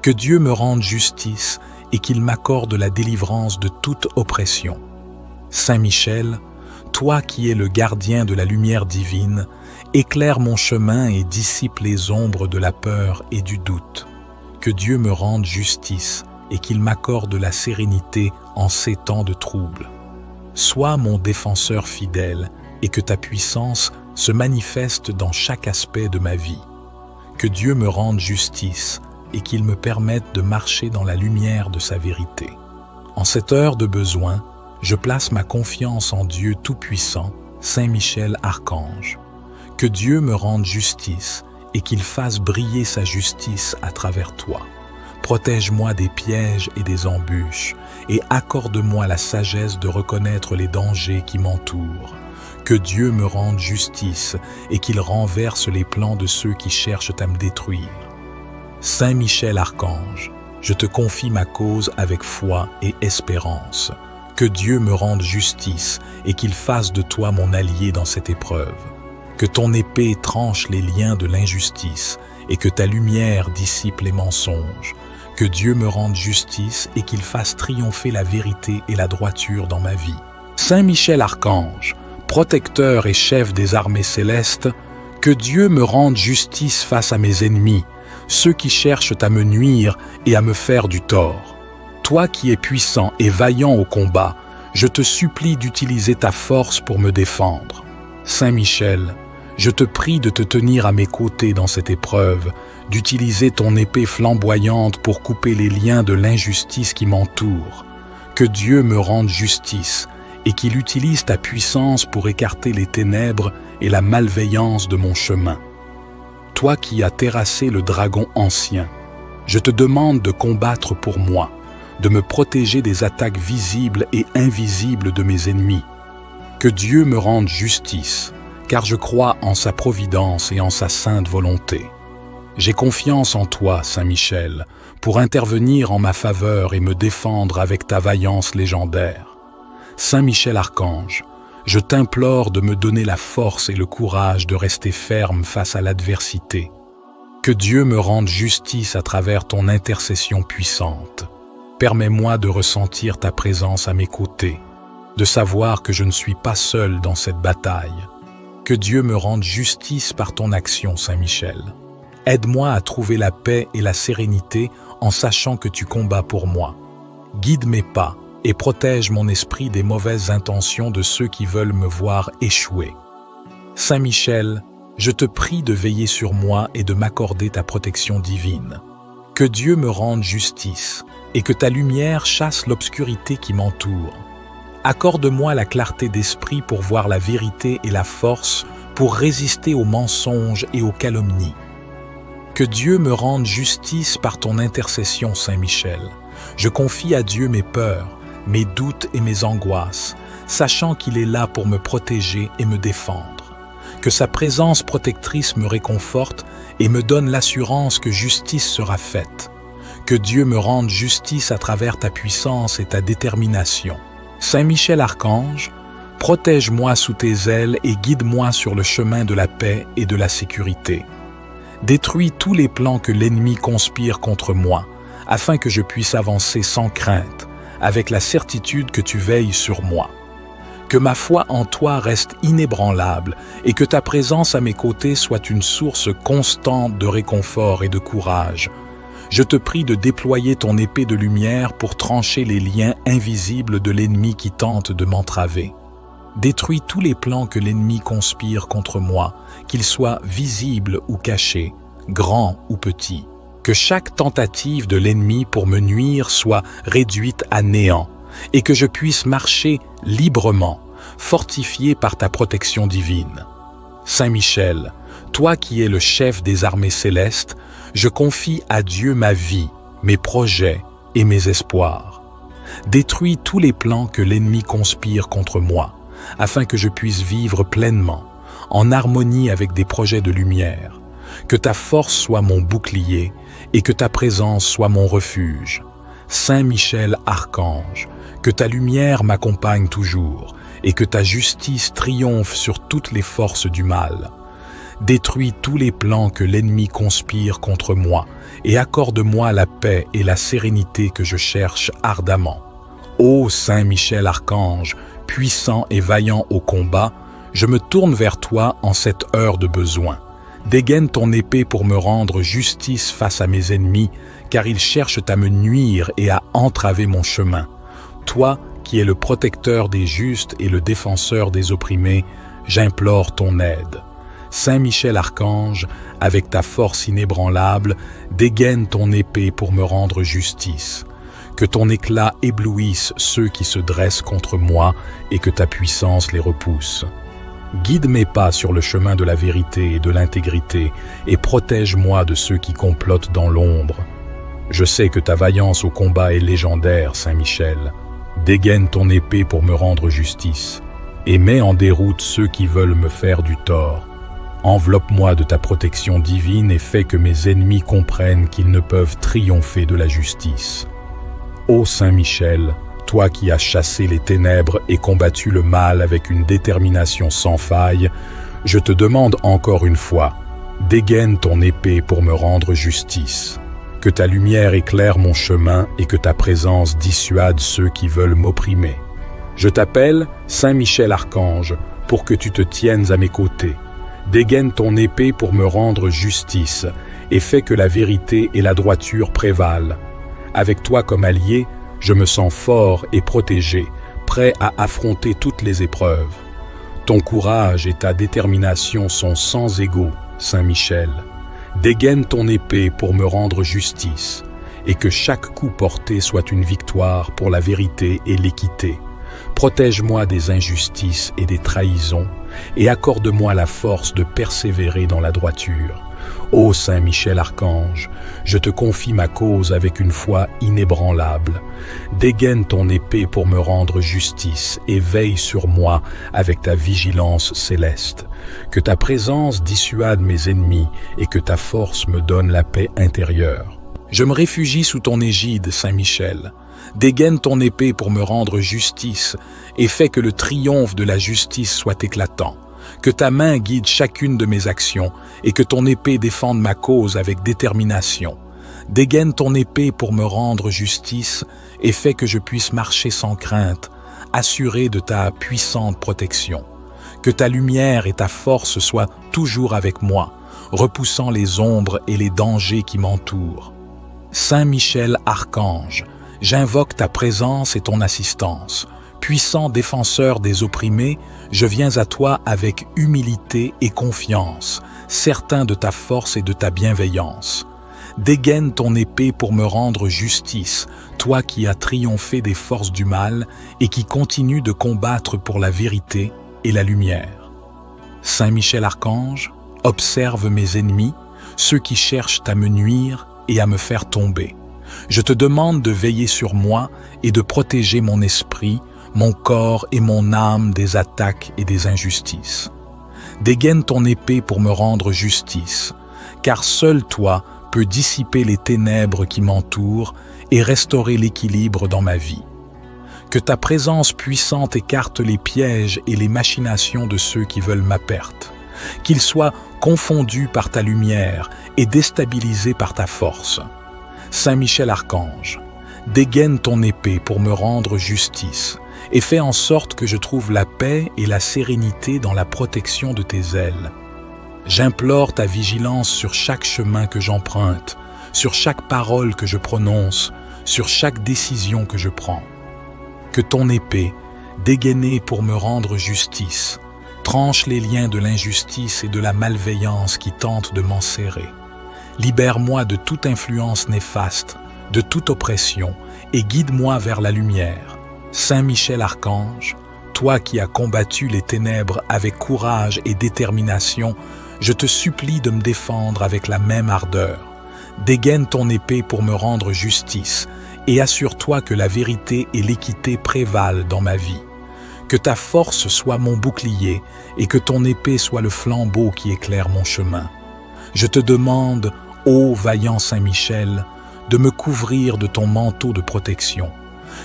Que Dieu me rende justice et qu'il m'accorde la délivrance de toute oppression. Saint Michel, toi qui es le gardien de la lumière divine, éclaire mon chemin et dissipe les ombres de la peur et du doute. Que Dieu me rende justice et qu'il m'accorde la sérénité en ces temps de trouble. Sois mon défenseur fidèle et que ta puissance se manifeste dans chaque aspect de ma vie. Que Dieu me rende justice et qu'il me permette de marcher dans la lumière de sa vérité. En cette heure de besoin, je place ma confiance en Dieu Tout-Puissant, Saint Michel Archange. Que Dieu me rende justice et qu'il fasse briller sa justice à travers toi. Protège-moi des pièges et des embûches et accorde-moi la sagesse de reconnaître les dangers qui m'entourent. Que Dieu me rende justice et qu'il renverse les plans de ceux qui cherchent à me détruire. Saint Michel Archange, je te confie ma cause avec foi et espérance. Que Dieu me rende justice et qu'il fasse de toi mon allié dans cette épreuve. Que ton épée tranche les liens de l'injustice et que ta lumière dissipe les mensonges. Que Dieu me rende justice et qu'il fasse triompher la vérité et la droiture dans ma vie. Saint Michel Archange, protecteur et chef des armées célestes, que Dieu me rende justice face à mes ennemis, ceux qui cherchent à me nuire et à me faire du tort. Toi qui es puissant et vaillant au combat, je te supplie d'utiliser ta force pour me défendre. Saint Michel, je te prie de te tenir à mes côtés dans cette épreuve, d'utiliser ton épée flamboyante pour couper les liens de l'injustice qui m'entoure. Que Dieu me rende justice et qu'il utilise ta puissance pour écarter les ténèbres et la malveillance de mon chemin. Toi qui as terrassé le dragon ancien, je te demande de combattre pour moi, de me protéger des attaques visibles et invisibles de mes ennemis. Que Dieu me rende justice, car je crois en sa providence et en sa sainte volonté. J'ai confiance en toi, Saint Michel, pour intervenir en ma faveur et me défendre avec ta vaillance légendaire. Saint Michel Archange, je t'implore de me donner la force et le courage de rester ferme face à l'adversité. Que Dieu me rende justice à travers ton intercession puissante. Permets-moi de ressentir ta présence à mes côtés, de savoir que je ne suis pas seul dans cette bataille. Que Dieu me rende justice par ton action, Saint Michel. Aide-moi à trouver la paix et la sérénité en sachant que tu combats pour moi. Guide mes pas et protège mon esprit des mauvaises intentions de ceux qui veulent me voir échouer. Saint Michel, je te prie de veiller sur moi et de m'accorder ta protection divine. Que Dieu me rende justice et que ta lumière chasse l'obscurité qui m'entoure. Accorde-moi la clarté d'esprit pour voir la vérité et la force pour résister aux mensonges et aux calomnies. Que Dieu me rende justice par ton intercession, Saint Michel. Je confie à Dieu mes peurs, mes doutes et mes angoisses, sachant qu'il est là pour me protéger et me défendre. Que sa présence protectrice me réconforte et me donne l'assurance que justice sera faite. Que Dieu me rende justice à travers ta puissance et ta détermination. Saint Michel Archange, protège-moi sous tes ailes et guide-moi sur le chemin de la paix et de la sécurité. Détruis tous les plans que l'ennemi conspire contre moi, afin que je puisse avancer sans crainte, avec la certitude que tu veilles sur moi. Que ma foi en toi reste inébranlable et que ta présence à mes côtés soit une source constante de réconfort et de courage. Je te prie de déployer ton épée de lumière pour trancher les liens invisibles de l'ennemi qui tente de m'entraver. Détruis tous les plans que l'ennemi conspire contre moi, qu'ils soient visibles ou cachés, grands ou petits. Que chaque tentative de l'ennemi pour me nuire soit réduite à néant et que je puisse marcher librement, fortifié par ta protection divine. Saint Michel, Toi qui es le chef des armées célestes, je confie à Dieu ma vie, mes projets et mes espoirs. Détruis tous les plans que l'ennemi conspire contre moi, afin que je puisse vivre pleinement, en harmonie avec des projets de lumière. Que ta force soit mon bouclier et que ta présence soit mon refuge. Saint Michel Archange, que ta lumière m'accompagne toujours et que ta justice triomphe sur toutes les forces du mal. Détruis tous les plans que l'ennemi conspire contre moi et accorde-moi la paix et la sérénité que je cherche ardemment. Ô Saint Michel Archange, puissant et vaillant au combat, je me tourne vers toi en cette heure de besoin. Dégaine ton épée pour me rendre justice face à mes ennemis, car ils cherchent à me nuire et à entraver mon chemin. Toi, qui es le protecteur des justes et le défenseur des opprimés, j'implore ton aide. Saint Michel Archange, avec ta force inébranlable, dégaine ton épée pour me rendre justice. Que ton éclat éblouisse ceux qui se dressent contre moi et que ta puissance les repousse. Guide mes pas sur le chemin de la vérité et de l'intégrité et protège-moi de ceux qui complotent dans l'ombre. Je sais que ta vaillance au combat est légendaire, Saint Michel. Dégaine ton épée pour me rendre justice et mets en déroute ceux qui veulent me faire du tort. Enveloppe-moi de ta protection divine et fais que mes ennemis comprennent qu'ils ne peuvent triompher de la justice. Ô Saint Michel, toi qui as chassé les ténèbres et combattu le mal avec une détermination sans faille, je te demande encore une fois, dégaine ton épée pour me rendre justice. Que ta lumière éclaire mon chemin et que ta présence dissuade ceux qui veulent m'opprimer. Je t'appelle Saint Michel Archange pour que tu te tiennes à mes côtés. Dégaine ton épée pour me rendre justice et fais que la vérité et la droiture prévalent. Avec toi comme allié, je me sens fort et protégé, prêt à affronter toutes les épreuves. Ton courage et ta détermination sont sans égaux, Saint Michel. Dégaine ton épée pour me rendre justice, et que chaque coup porté soit une victoire pour la vérité et l'équité. Protège-moi des injustices et des trahisons, et accorde-moi la force de persévérer dans la droiture. Ô Saint Michel Archange, je te confie ma cause avec une foi inébranlable. Dégaine ton épée pour me rendre justice et veille sur moi avec ta vigilance céleste. Que ta présence dissuade mes ennemis et que ta force me donne la paix intérieure. Je me réfugie sous ton égide, Saint Michel. Dégaine ton épée pour me rendre justice et fais que le triomphe de la justice soit éclatant. Que ta main guide chacune de mes actions et que ton épée défende ma cause avec détermination. Dégaine ton épée pour me rendre justice et fais que je puisse marcher sans crainte, assuré de ta puissante protection. Que ta lumière et ta force soient toujours avec moi, repoussant les ombres et les dangers qui m'entourent. Saint Michel Archange, j'invoque ta présence et ton assistance. Puissant défenseur des opprimés, je viens à toi avec humilité et confiance, certain de ta force et de ta bienveillance. Dégaine ton épée pour me rendre justice, toi qui as triomphé des forces du mal et qui continues de combattre pour la vérité et la lumière. Saint Michel Archange, observe mes ennemis, ceux qui cherchent à me nuire et à me faire tomber. Je te demande de veiller sur moi et de protéger mon esprit, mon corps et mon âme des attaques et des injustices. Dégaine ton épée pour me rendre justice, car seul toi peux dissiper les ténèbres qui m'entourent et restaurer l'équilibre dans ma vie. Que ta présence puissante écarte les pièges et les machinations de ceux qui veulent ma perte, qu'ils soient confondus par ta lumière et déstabilisés par ta force. Saint Michel Archange, dégaine ton épée pour me rendre justice et fais en sorte que je trouve la paix et la sérénité dans la protection de tes ailes. J'implore ta vigilance sur chaque chemin que j'emprunte, sur chaque parole que je prononce, sur chaque décision que je prends. Que ton épée, dégainée pour me rendre justice, tranche les liens de l'injustice et de la malveillance qui tentent de m'enserrer. Libère-moi de toute influence néfaste, de toute oppression, et guide-moi vers la lumière. Saint Michel Archange, toi qui as combattu les ténèbres avec courage et détermination, je te supplie de me défendre avec la même ardeur. Dégaine ton épée pour me rendre justice, et assure-toi que la vérité et l'équité prévalent dans ma vie. Que ta force soit mon bouclier, et que ton épée soit le flambeau qui éclaire mon chemin. Je te demande, ô vaillant Saint-Michel, de me couvrir de ton manteau de protection.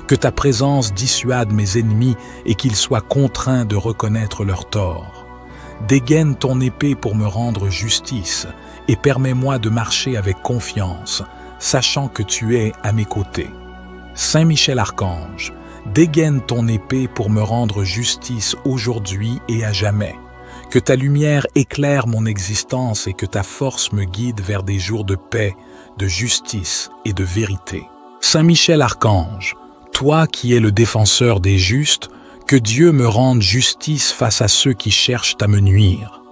Que ta présence dissuade mes ennemis et qu'ils soient contraints de reconnaître leur tort. Dégaine ton épée pour me rendre justice et permets-moi de marcher avec confiance, sachant que tu es à mes côtés. Saint Michel Archange, dégaine ton épée pour me rendre justice aujourd'hui et à jamais. Que ta lumière éclaire mon existence et que ta force me guide vers des jours de paix, de justice et de vérité. Saint Michel Archange, toi qui es le défenseur des justes, que Dieu me rende justice face à ceux qui cherchent à me nuire.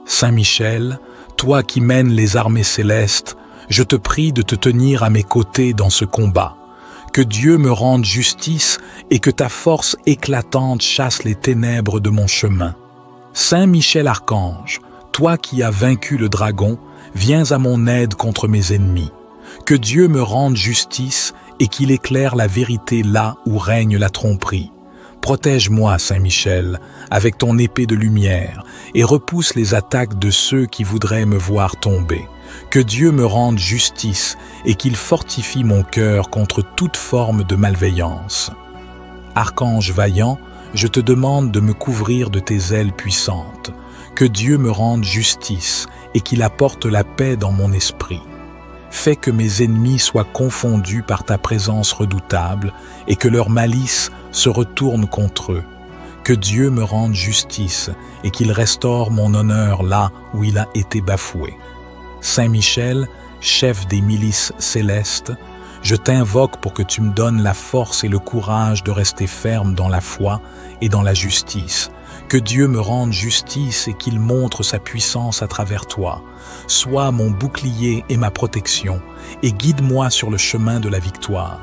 Saint Michel, toi qui mènes les armées célestes, je te prie de te tenir à mes côtés dans ce combat. Que Dieu me rende justice et que ta force éclatante chasse les ténèbres de mon chemin. Saint Michel Archange, toi qui as vaincu le dragon, viens à mon aide contre mes ennemis. Que Dieu me rende justice et qu'il éclaire la vérité là où règne la tromperie. Protège-moi, Saint Michel, avec ton épée de lumière et repousse les attaques de ceux qui voudraient me voir tomber. Que Dieu me rende justice et qu'il fortifie mon cœur contre toute forme de malveillance. Archange vaillant, je te demande de me couvrir de tes ailes puissantes. Que Dieu me rende justice et qu'il apporte la paix dans mon esprit. Fais que mes ennemis soient confondus par ta présence redoutable et que leur malice se retourne contre eux. Que Dieu me rende justice et qu'il restaure mon honneur là où il a été bafoué. Saint Michel, chef des milices célestes, je t'invoque pour que tu me donnes la force et le courage de rester ferme dans la foi et dans la justice. Que Dieu me rende justice et qu'il montre sa puissance à travers toi. Sois mon bouclier et ma protection, et guide-moi sur le chemin de la victoire.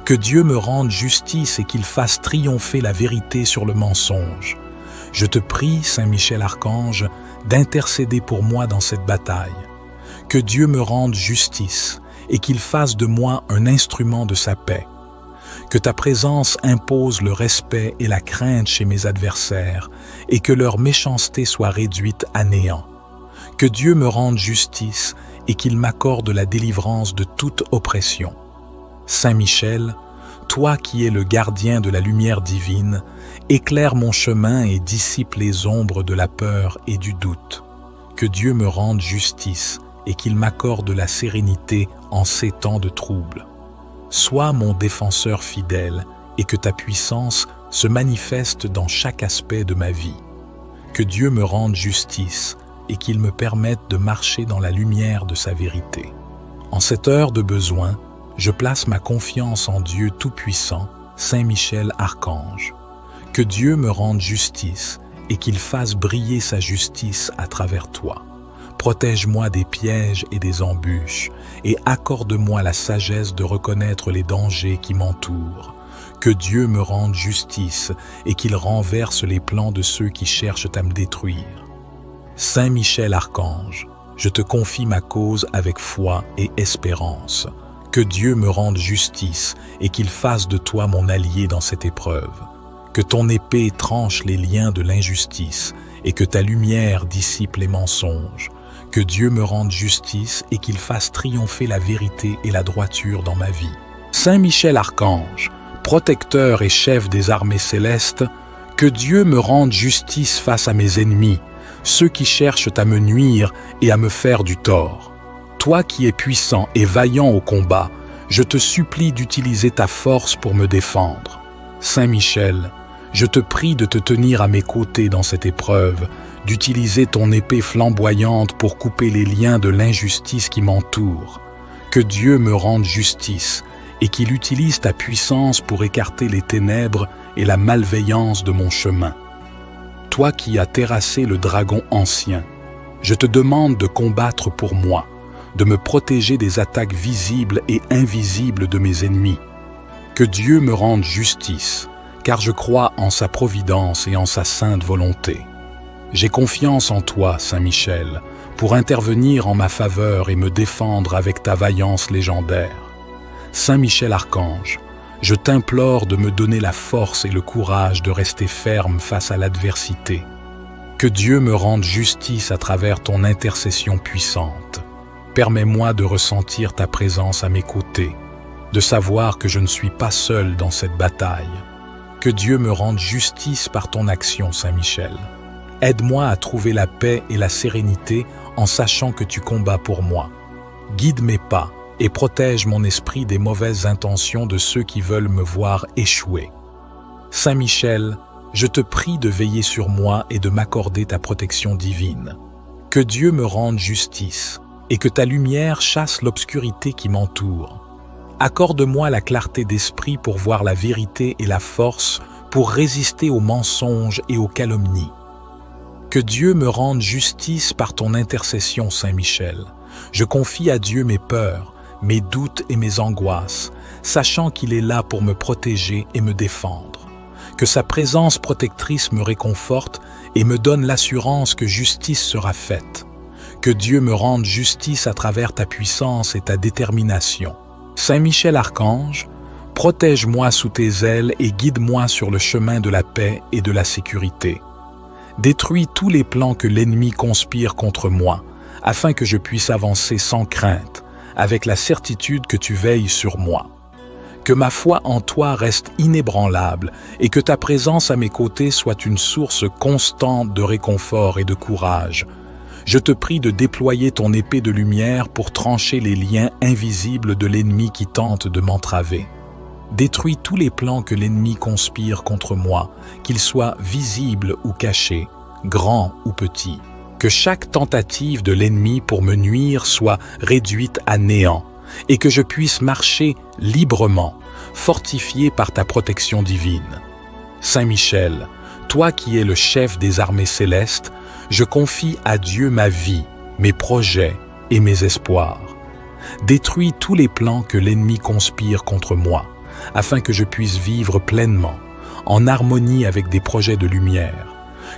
Que Dieu me rende justice et qu'il fasse triompher la vérité sur le mensonge. Je te prie, Saint Michel Archange, d'intercéder pour moi dans cette bataille. Que Dieu me rende justice et qu'il fasse de moi un instrument de sa paix. Que ta présence impose le respect et la crainte chez mes adversaires et que leur méchanceté soit réduite à néant. Que Dieu me rende justice et qu'il m'accorde la délivrance de toute oppression. Saint Michel, toi qui es le gardien de la lumière divine, éclaire mon chemin et dissipe les ombres de la peur et du doute. Que Dieu me rende justice et qu'il m'accorde la sérénité en ces temps de trouble. Sois mon défenseur fidèle et que ta puissance se manifeste dans chaque aspect de ma vie. Que Dieu me rende justice et qu'il me permette de marcher dans la lumière de sa vérité. En cette heure de besoin, je place ma confiance en Dieu Tout-Puissant, Saint Michel Archange. Que Dieu me rende justice et qu'il fasse briller sa justice à travers toi. Protège-moi des pièges et des embûches et accorde-moi la sagesse de reconnaître les dangers qui m'entourent. Que Dieu me rende justice et qu'il renverse les plans de ceux qui cherchent à me détruire. Saint Michel Archange, je te confie ma cause avec foi et espérance. Que Dieu me rende justice et qu'il fasse de toi mon allié dans cette épreuve. Que ton épée tranche les liens de l'injustice et que ta lumière dissipe les mensonges. Que Dieu me rende justice et qu'il fasse triompher la vérité et la droiture dans ma vie. Saint Michel Archange, protecteur et chef des armées célestes, que Dieu me rende justice face à mes ennemis, ceux qui cherchent à me nuire et à me faire du tort. Toi qui es puissant et vaillant au combat, je te supplie d'utiliser ta force pour me défendre. Saint Michel, je te prie de te tenir à mes côtés dans cette épreuve, d'utiliser ton épée flamboyante pour couper les liens de l'injustice qui m'entoure. Que Dieu me rende justice et qu'il utilise ta puissance pour écarter les ténèbres et la malveillance de mon chemin. Toi qui as terrassé le dragon ancien, je te demande de combattre pour moi, de me protéger des attaques visibles et invisibles de mes ennemis. Que Dieu me rende justice, car je crois en sa providence et en sa sainte volonté. J'ai confiance en toi, Saint Michel, pour intervenir en ma faveur et me défendre avec ta vaillance légendaire. Saint Michel Archange, je t'implore de me donner la force et le courage de rester ferme face à l'adversité. Que Dieu me rende justice à travers ton intercession puissante. Permets-moi de ressentir ta présence à mes côtés, de savoir que je ne suis pas seul dans cette bataille. Que Dieu me rende justice par ton action, Saint Michel. Aide-moi à trouver la paix et la sérénité en sachant que tu combats pour moi. Guide mes pas et protège mon esprit des mauvaises intentions de ceux qui veulent me voir échouer. Saint Michel, je te prie de veiller sur moi et de m'accorder ta protection divine. Que Dieu me rende justice et que ta lumière chasse l'obscurité qui m'entoure. Accorde-moi la clarté d'esprit pour voir la vérité et la force pour résister aux mensonges et aux calomnies. Que Dieu me rende justice par ton intercession, Saint Michel. Je confie à Dieu mes peurs, mes doutes et mes angoisses, sachant qu'il est là pour me protéger et me défendre. Que sa présence protectrice me réconforte et me donne l'assurance que justice sera faite. Que Dieu me rende justice à travers ta puissance et ta détermination. Saint Michel Archange, protège-moi sous tes ailes et guide-moi sur le chemin de la paix et de la sécurité. Détruis tous les plans que l'ennemi conspire contre moi, afin que je puisse avancer sans crainte, avec la certitude que tu veilles sur moi. Que ma foi en toi reste inébranlable et que ta présence à mes côtés soit une source constante de réconfort et de courage. Je te prie de déployer ton épée de lumière pour trancher les liens invisibles de l'ennemi qui tente de m'entraver. Détruis tous les plans que l'ennemi conspire contre moi, qu'ils soient visibles ou cachés, grands ou petits. Que chaque tentative de l'ennemi pour me nuire soit réduite à néant et que je puisse marcher librement, fortifié par ta protection divine. Saint Michel, toi qui es le chef des armées célestes, je confie à Dieu ma vie, mes projets et mes espoirs. Détruis tous les plans que l'ennemi conspire contre moi, afin que je puisse vivre pleinement, en harmonie avec des projets de lumière.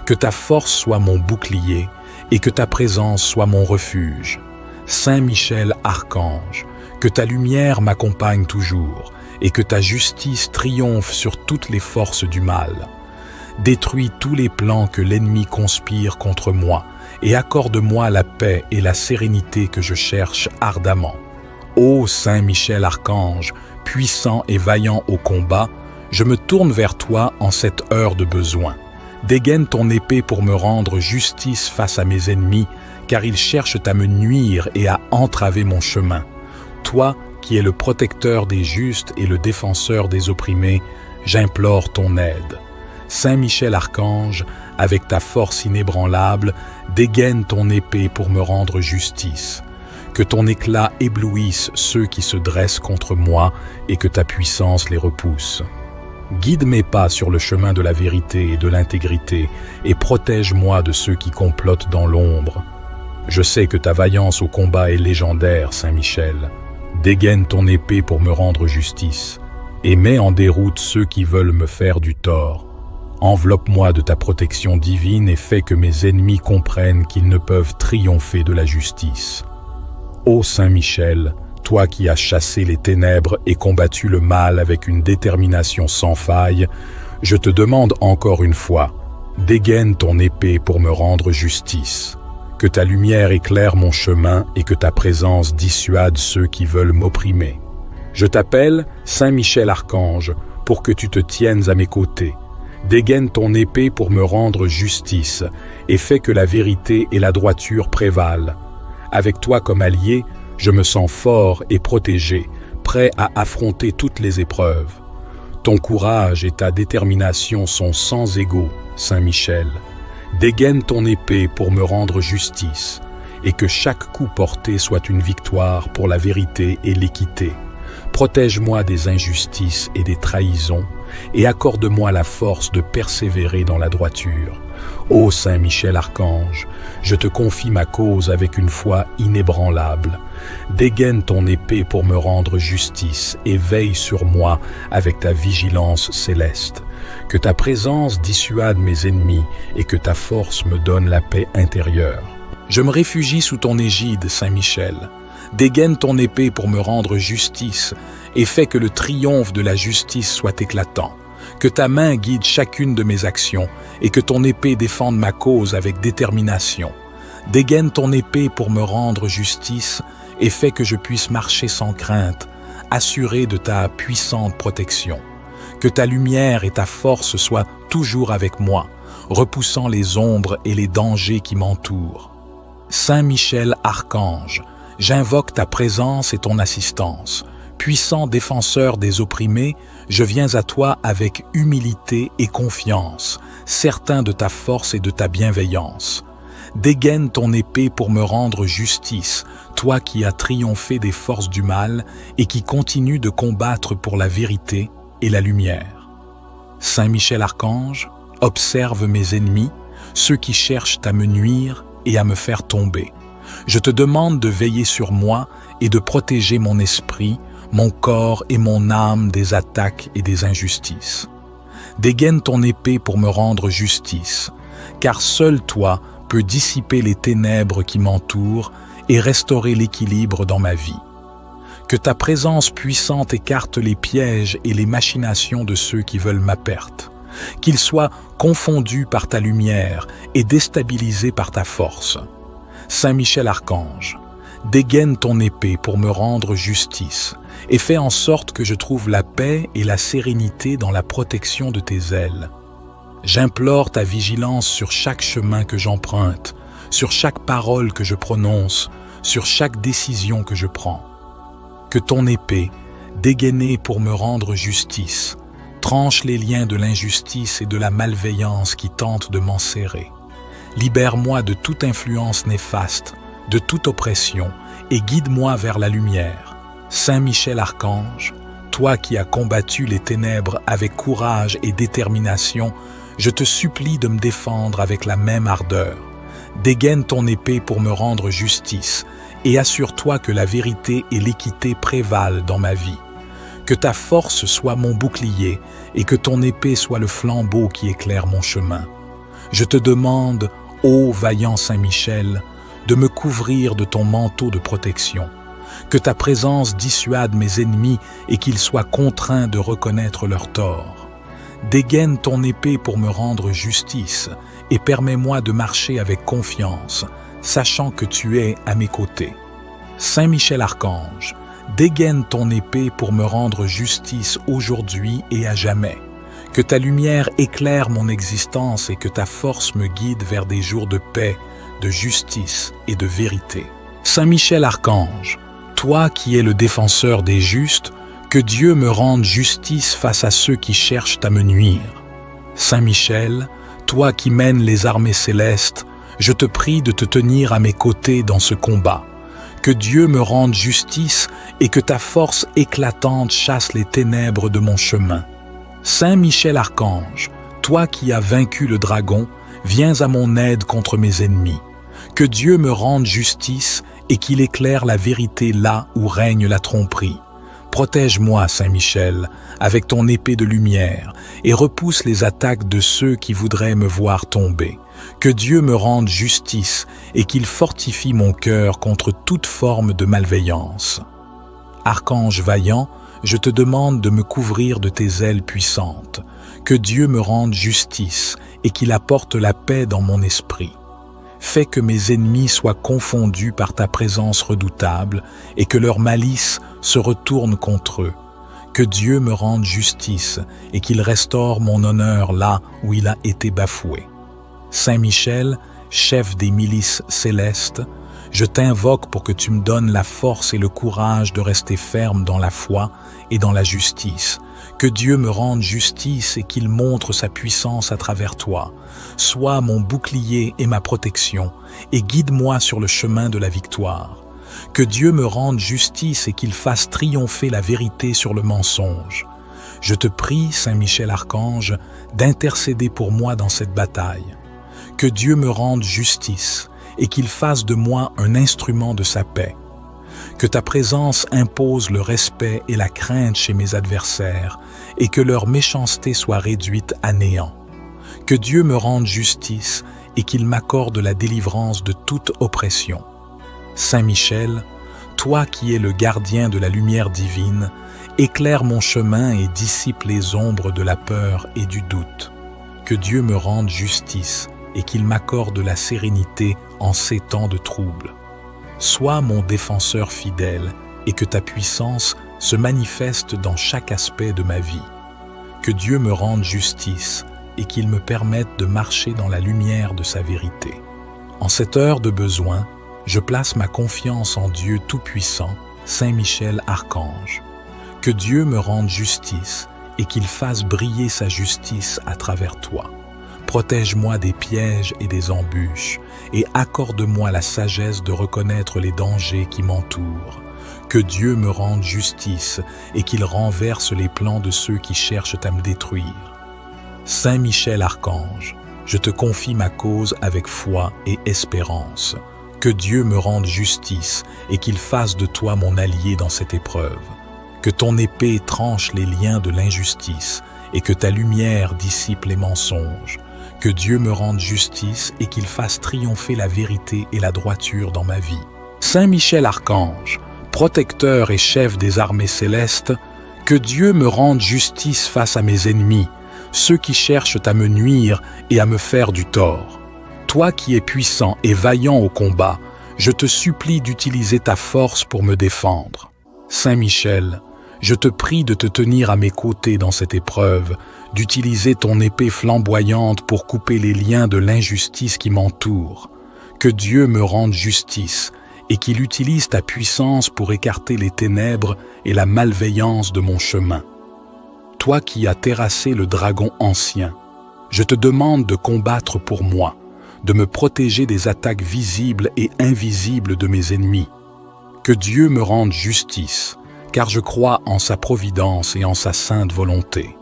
Que ta force soit mon bouclier et que ta présence soit mon refuge. Saint Michel Archange, que ta lumière m'accompagne toujours et que ta justice triomphe sur toutes les forces du mal. Détruis tous les plans que l'ennemi conspire contre moi et accorde-moi la paix et la sérénité que je cherche ardemment. Ô Saint Michel Archange, puissant et vaillant au combat, je me tourne vers toi en cette heure de besoin. Dégaine ton épée pour me rendre justice face à mes ennemis, car ils cherchent à me nuire et à entraver mon chemin. Toi, qui es le protecteur des justes et le défenseur des opprimés, j'implore ton aide. Saint Michel Archange, avec ta force inébranlable, dégaine ton épée pour me rendre justice. Que ton éclat éblouisse ceux qui se dressent contre moi et que ta puissance les repousse. Guide mes pas sur le chemin de la vérité et de l'intégrité et protège-moi de ceux qui complotent dans l'ombre. Je sais que ta vaillance au combat est légendaire, Saint Michel. Dégaine ton épée pour me rendre justice et mets en déroute ceux qui veulent me faire du tort. Enveloppe-moi de ta protection divine et fais que mes ennemis comprennent qu'ils ne peuvent triompher de la justice. Ô Saint Michel, toi qui as chassé les ténèbres et combattu le mal avec une détermination sans faille, je te demande encore une fois, dégaine ton épée pour me rendre justice. Que ta lumière éclaire mon chemin et que ta présence dissuade ceux qui veulent m'opprimer. Je t'appelle Saint Michel Archange pour que tu te tiennes à mes côtés. Dégaine ton épée pour me rendre justice et fais que la vérité et la droiture prévalent. Avec toi comme allié, je me sens fort et protégé, prêt à affronter toutes les épreuves. Ton courage et ta détermination sont sans égaux, Saint Michel. Dégaine ton épée pour me rendre justice, et que chaque coup porté soit une victoire pour la vérité et l'équité. Protège-moi des injustices et des trahisons, et accorde-moi la force de persévérer dans la droiture. Ô Saint Michel Archange, je te confie ma cause avec une foi inébranlable. Dégaine ton épée pour me rendre justice et veille sur moi avec ta vigilance céleste. Que ta présence dissuade mes ennemis et que ta force me donne la paix intérieure. Je me réfugie sous ton égide, Saint Michel. Dégaine ton épée pour me rendre justice et fais que le triomphe de la justice soit éclatant. Que ta main guide chacune de mes actions et que ton épée défende ma cause avec détermination. Dégaine ton épée pour me rendre justice et fais que je puisse marcher sans crainte, assuré de ta puissante protection. Que ta lumière et ta force soient toujours avec moi, repoussant les ombres et les dangers qui m'entourent. Saint Michel Archange, j'invoque ta présence et ton assistance. Puissant défenseur des opprimés, je viens à toi avec humilité et confiance, certain de ta force et de ta bienveillance. Dégaine ton épée pour me rendre justice, toi qui as triomphé des forces du mal et qui continues de combattre pour la vérité et la lumière. Saint Michel Archange, observe mes ennemis, ceux qui cherchent à me nuire et à me faire tomber. Je te demande de veiller sur moi et de protéger mon esprit, mon corps et mon âme des attaques et des injustices. Dégaine ton épée pour me rendre justice, car seul toi peux dissiper les ténèbres qui m'entourent et restaurer l'équilibre dans ma vie. Que ta présence puissante écarte les pièges et les machinations de ceux qui veulent ma perte, qu'ils soient confondus par ta lumière et déstabilisés par ta force. Saint Michel Archange, dégaine ton épée pour me rendre justice et fais en sorte que je trouve la paix et la sérénité dans la protection de tes ailes. J'implore ta vigilance sur chaque chemin que j'emprunte, sur chaque parole que je prononce, sur chaque décision que je prends. Que ton épée, dégainée pour me rendre justice, tranche les liens de l'injustice et de la malveillance qui tentent de m'enserrer. Libère-moi de toute influence néfaste, de toute oppression, et guide-moi vers la lumière. Saint Michel Archange, toi qui as combattu les ténèbres avec courage et détermination, je te supplie de me défendre avec la même ardeur. Dégaine ton épée pour me rendre justice, et assure-toi que la vérité et l'équité prévalent dans ma vie. Que ta force soit mon bouclier, et que ton épée soit le flambeau qui éclaire mon chemin. Je te demande, ô vaillant Saint Michel, de me couvrir de ton manteau de protection. Que ta présence dissuade mes ennemis et qu'ils soient contraints de reconnaître leur tort. Dégaine ton épée pour me rendre justice et permets-moi de marcher avec confiance, sachant que tu es à mes côtés. Saint Michel Archange, dégaine ton épée pour me rendre justice aujourd'hui et à jamais. Que ta lumière éclaire mon existence et que ta force me guide vers des jours de paix, de justice et de vérité. Saint Michel Archange, toi qui es le défenseur des justes, que Dieu me rende justice face à ceux qui cherchent à me nuire. Saint Michel, toi qui mènes les armées célestes, je te prie de te tenir à mes côtés dans ce combat. Que Dieu me rende justice et que ta force éclatante chasse les ténèbres de mon chemin. Saint Michel Archange, toi qui as vaincu le dragon, viens à mon aide contre mes ennemis. Que Dieu me rende justice et qu'il éclaire la vérité là où règne la tromperie. Protège-moi, Saint Michel, avec ton épée de lumière et repousse les attaques de ceux qui voudraient me voir tomber. Que Dieu me rende justice et qu'il fortifie mon cœur contre toute forme de malveillance. Archange vaillant, je te demande de me couvrir de tes ailes puissantes. Que Dieu me rende justice et qu'il apporte la paix dans mon esprit. Fais que mes ennemis soient confondus par ta présence redoutable et que leur malice se retourne contre eux. Que Dieu me rende justice et qu'il restaure mon honneur là où il a été bafoué. Saint Michel, chef des milices célestes, je t'invoque pour que tu me donnes la force et le courage de rester ferme dans la foi et dans la justice. Que Dieu me rende justice et qu'il montre sa puissance à travers toi. Sois mon bouclier et ma protection, et guide-moi sur le chemin de la victoire. Que Dieu me rende justice et qu'il fasse triompher la vérité sur le mensonge. Je te prie, Saint Michel Archange, d'intercéder pour moi dans cette bataille. Que Dieu me rende justice et qu'il fasse de moi un instrument de sa paix. Que ta présence impose le respect et la crainte chez mes adversaires et que leur méchanceté soit réduite à néant. Que Dieu me rende justice et qu'il m'accorde la délivrance de toute oppression. Saint Michel, toi qui es le gardien de la lumière divine, éclaire mon chemin et dissipe les ombres de la peur et du doute. Que Dieu me rende justice et qu'il m'accorde la sérénité en ces temps de trouble. Sois mon défenseur fidèle et que ta puissance se manifeste dans chaque aspect de ma vie. Que Dieu me rende justice et qu'il me permette de marcher dans la lumière de sa vérité. En cette heure de besoin, je place ma confiance en Dieu Tout-Puissant, Saint Michel Archange. Que Dieu me rende justice et qu'il fasse briller sa justice à travers toi. Protège-moi des pièges et des embûches et accorde-moi la sagesse de reconnaître les dangers qui m'entourent. Que Dieu me rende justice et qu'il renverse les plans de ceux qui cherchent à me détruire. Saint Michel Archange, je te confie ma cause avec foi et espérance. Que Dieu me rende justice et qu'il fasse de toi mon allié dans cette épreuve. Que ton épée tranche les liens de l'injustice et que ta lumière dissipe les mensonges. Que Dieu me rende justice et qu'il fasse triompher la vérité et la droiture dans ma vie. Saint Michel Archange, protecteur et chef des armées célestes, que Dieu me rende justice face à mes ennemis, ceux qui cherchent à me nuire et à me faire du tort. Toi qui es puissant et vaillant au combat, je te supplie d'utiliser ta force pour me défendre. Saint Michel, je te prie de te tenir à mes côtés dans cette épreuve, d'utiliser ton épée flamboyante pour couper les liens de l'injustice qui m'entoure. Que Dieu me rende justice et qu'il utilise ta puissance pour écarter les ténèbres et la malveillance de mon chemin. Toi qui as terrassé le dragon ancien, je te demande de combattre pour moi, de me protéger des attaques visibles et invisibles de mes ennemis. Que Dieu me rende justice, car je crois en sa providence et en sa sainte volonté.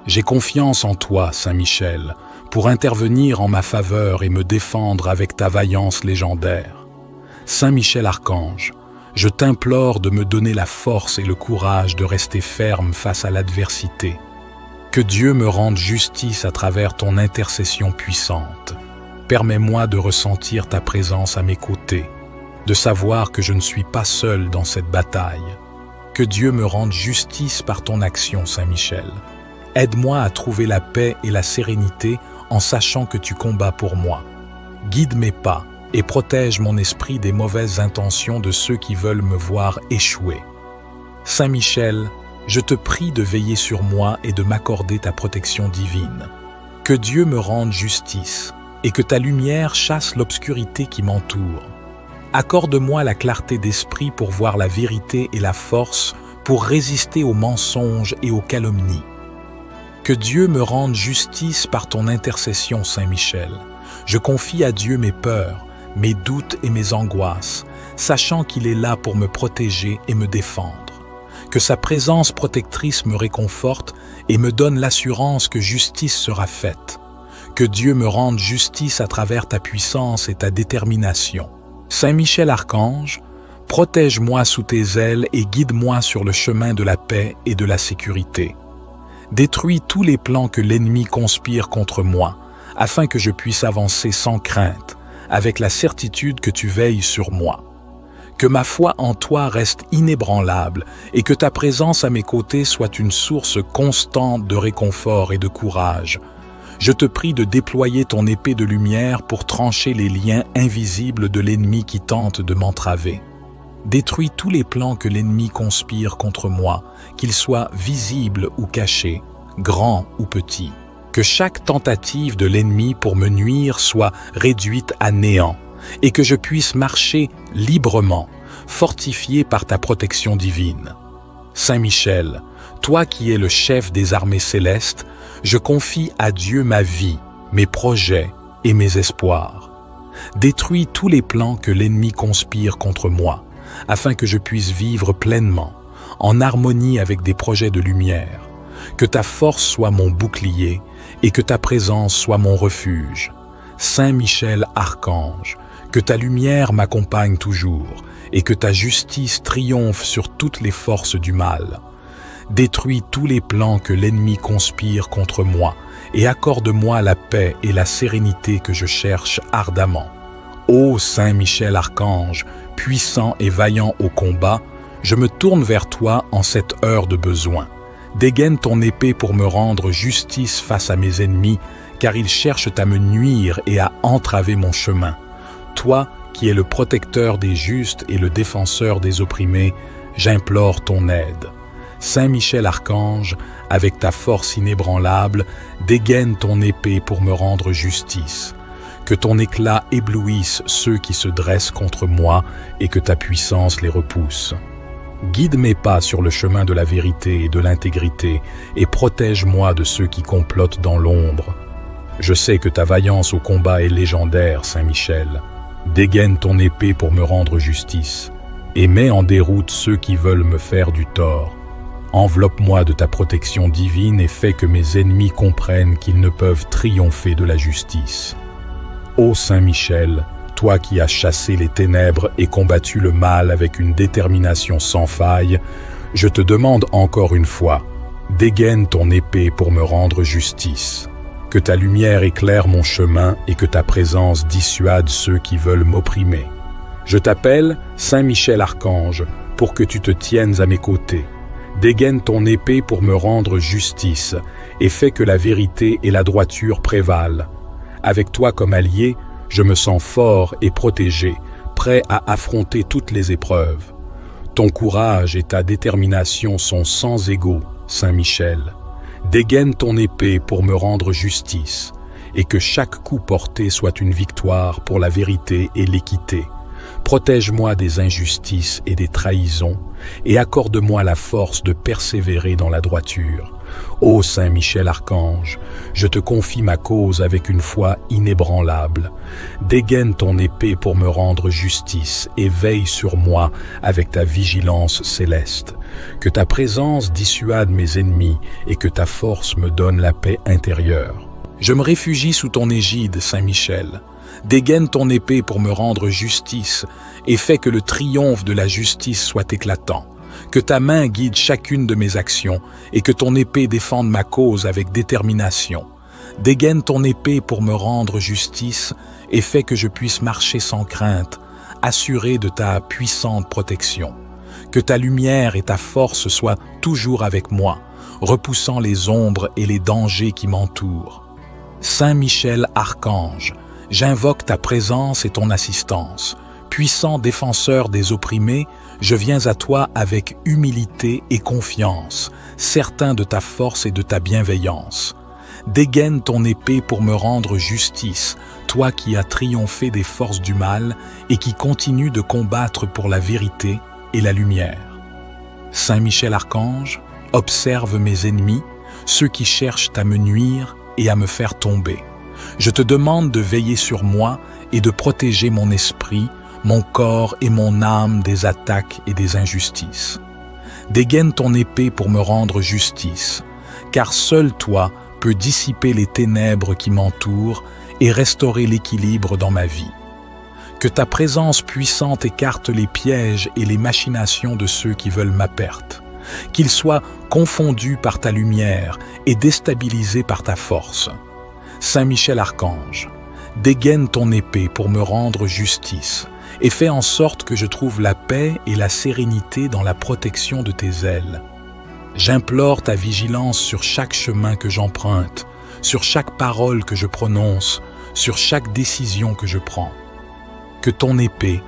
J'ai confiance en toi, Saint Michel, pour intervenir en ma faveur et me défendre avec ta vaillance légendaire. Saint Michel Archange, je t'implore de me donner la force et le courage de rester ferme face à l'adversité. Que Dieu me rende justice à travers ton intercession puissante. Permets-moi de ressentir ta présence à mes côtés, de savoir que je ne suis pas seul dans cette bataille. Que Dieu me rende justice par ton action, Saint Michel. Aide-moi à trouver la paix et la sérénité en sachant que tu combats pour moi. Guide mes pas et protège mon esprit des mauvaises intentions de ceux qui veulent me voir échouer. Saint Michel, je te prie de veiller sur moi et de m'accorder ta protection divine. Que Dieu me rende justice et que ta lumière chasse l'obscurité qui m'entoure. Accorde-moi la clarté d'esprit pour voir la vérité et la force pour résister aux mensonges et aux calomnies. Que Dieu me rende justice par ton intercession, Saint Michel. Je confie à Dieu mes peurs, mes doutes et mes angoisses, sachant qu'il est là pour me protéger et me défendre. Que sa présence protectrice me réconforte et me donne l'assurance que justice sera faite. Que Dieu me rende justice à travers ta puissance et ta détermination. Saint Michel Archange, protège-moi sous tes ailes et guide-moi sur le chemin de la paix et de la sécurité. Détruis tous les plans que l'ennemi conspire contre moi, afin que je puisse avancer sans crainte, avec la certitude que tu veilles sur moi. Que ma foi en toi reste inébranlable et que ta présence à mes côtés soit une source constante de réconfort et de courage. Je te prie de déployer ton épée de lumière pour trancher les liens invisibles de l'ennemi qui tente de m'entraver. Détruis tous les plans que l'ennemi conspire contre moi, qu'ils soient visibles ou cachés, grands ou petits. Que chaque tentative de l'ennemi pour me nuire soit réduite à néant et que je puisse marcher librement, fortifié par ta protection divine. Saint Michel, toi qui es le chef des armées célestes, je confie à Dieu ma vie, mes projets et mes espoirs. Détruis tous les plans que l'ennemi conspire contre moi, afin que je puisse vivre pleinement, en harmonie avec des projets de lumière. Que ta force soit mon bouclier et que ta présence soit mon refuge. Saint Michel Archange, que ta lumière m'accompagne toujours et que ta justice triomphe sur toutes les forces du mal. Détruis tous les plans que l'ennemi conspire contre moi et accorde-moi la paix et la sérénité que je cherche ardemment. Ô Saint Michel Archange, puissant et vaillant au combat, je me tourne vers toi en cette heure de besoin. Dégaine ton épée pour me rendre justice face à mes ennemis, car ils cherchent à me nuire et à entraver mon chemin. Toi, qui es le protecteur des justes et le défenseur des opprimés, j'implore ton aide. Saint Michel Archange, avec ta force inébranlable, dégaine ton épée pour me rendre justice. Que ton éclat éblouisse ceux qui se dressent contre moi et que ta puissance les repousse. Guide mes pas sur le chemin de la vérité et de l'intégrité et protège-moi de ceux qui complotent dans l'ombre. Je sais que ta vaillance au combat est légendaire, Saint Michel. Dégaine ton épée pour me rendre justice et mets en déroute ceux qui veulent me faire du tort. Enveloppe-moi de ta protection divine et fais que mes ennemis comprennent qu'ils ne peuvent triompher de la justice. Ô Saint Michel, toi qui as chassé les ténèbres et combattu le mal avec une détermination sans faille, je te demande encore une fois, dégaine ton épée pour me rendre justice. Que ta lumière éclaire mon chemin et que ta présence dissuade ceux qui veulent m'opprimer. Je t'appelle Saint Michel Archange pour que tu te tiennes à mes côtés. Dégaine ton épée pour me rendre justice et fais que la vérité et la droiture prévalent. Avec toi comme allié, je me sens fort et protégé, prêt à affronter toutes les épreuves. Ton courage et ta détermination sont sans égaux, Saint Michel. Dégaine ton épée pour me rendre justice et que chaque coup porté soit une victoire pour la vérité et l'équité. Protège-moi des injustices et des trahisons et accorde-moi la force de persévérer dans la droiture. Ô Saint Michel Archange, je te confie ma cause avec une foi inébranlable. Dégaine ton épée pour me rendre justice et veille sur moi avec ta vigilance céleste. Que ta présence dissuade mes ennemis et que ta force me donne la paix intérieure. Je me réfugie sous ton égide, Saint Michel. Dégaine ton épée pour me rendre justice et fais que le triomphe de la justice soit éclatant. Que ta main guide chacune de mes actions et que ton épée défende ma cause avec détermination. Dégaine ton épée pour me rendre justice et fais que je puisse marcher sans crainte, assuré de ta puissante protection. Que ta lumière et ta force soient toujours avec moi, repoussant les ombres et les dangers qui m'entourent. Saint Michel Archange, j'invoque ta présence et ton assistance. Puissant défenseur des opprimés, je viens à toi avec humilité et confiance, certain de ta force et de ta bienveillance. Dégaine ton épée pour me rendre justice, toi qui as triomphé des forces du mal et qui continues de combattre pour la vérité et la lumière. Saint Michel Archange, observe mes ennemis, ceux qui cherchent à me nuire et à me faire tomber. Je te demande de veiller sur moi et de protéger mon esprit, mon corps et mon âme des attaques et des injustices. Dégaine ton épée pour me rendre justice, car seul toi peux dissiper les ténèbres qui m'entourent et restaurer l'équilibre dans ma vie. Que ta présence puissante écarte les pièges et les machinations de ceux qui veulent ma perte, qu'ils soient confondus par ta lumière et déstabilisés par ta force. Saint Michel Archange, dégaine ton épée pour me rendre justice et fais en sorte que je trouve la paix et la sérénité dans la protection de tes ailes. J'implore ta vigilance sur chaque chemin que j'emprunte, sur chaque parole que je prononce, sur chaque décision que je prends. Que ton épée,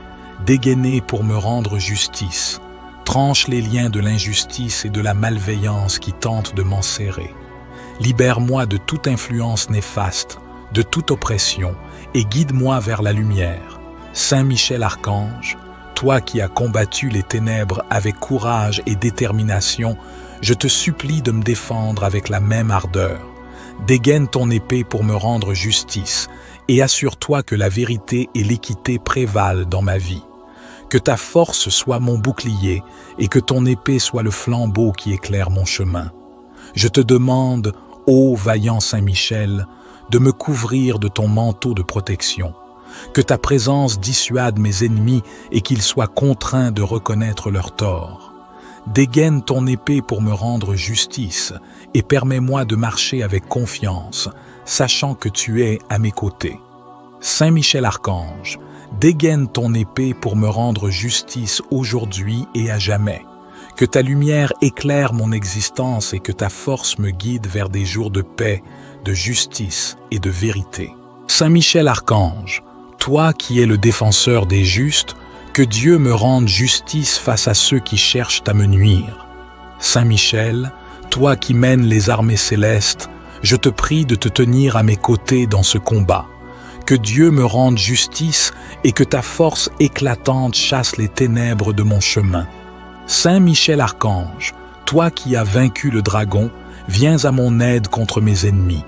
dégainée pour me rendre justice, tranche les liens de l'injustice et de la malveillance qui tentent de m'enserrer. Libère-moi de toute influence néfaste, de toute oppression, et guide-moi vers la lumière. Saint Michel Archange, toi qui as combattu les ténèbres avec courage et détermination, je te supplie de me défendre avec la même ardeur. Dégaine ton épée pour me rendre justice, et assure-toi que la vérité et l'équité prévalent dans ma vie. Que ta force soit mon bouclier, et que ton épée soit le flambeau qui éclaire mon chemin. Je te demande, ô vaillant Saint Michel, de me couvrir de ton manteau de protection, que ta présence dissuade mes ennemis et qu'ils soient contraints de reconnaître leur tort. Dégaine ton épée pour me rendre justice et permets-moi de marcher avec confiance, sachant que tu es à mes côtés. Saint Michel Archange, dégaine ton épée pour me rendre justice aujourd'hui et à jamais. Que ta lumière éclaire mon existence et que ta force me guide vers des jours de paix, de justice et de vérité. Saint Michel Archange, toi qui es le défenseur des justes, que Dieu me rende justice face à ceux qui cherchent à me nuire. Saint Michel, toi qui mènes les armées célestes, je te prie de te tenir à mes côtés dans ce combat. Que Dieu me rende justice et que ta force éclatante chasse les ténèbres de mon chemin. Saint Michel Archange, toi qui as vaincu le dragon, viens à mon aide contre mes ennemis.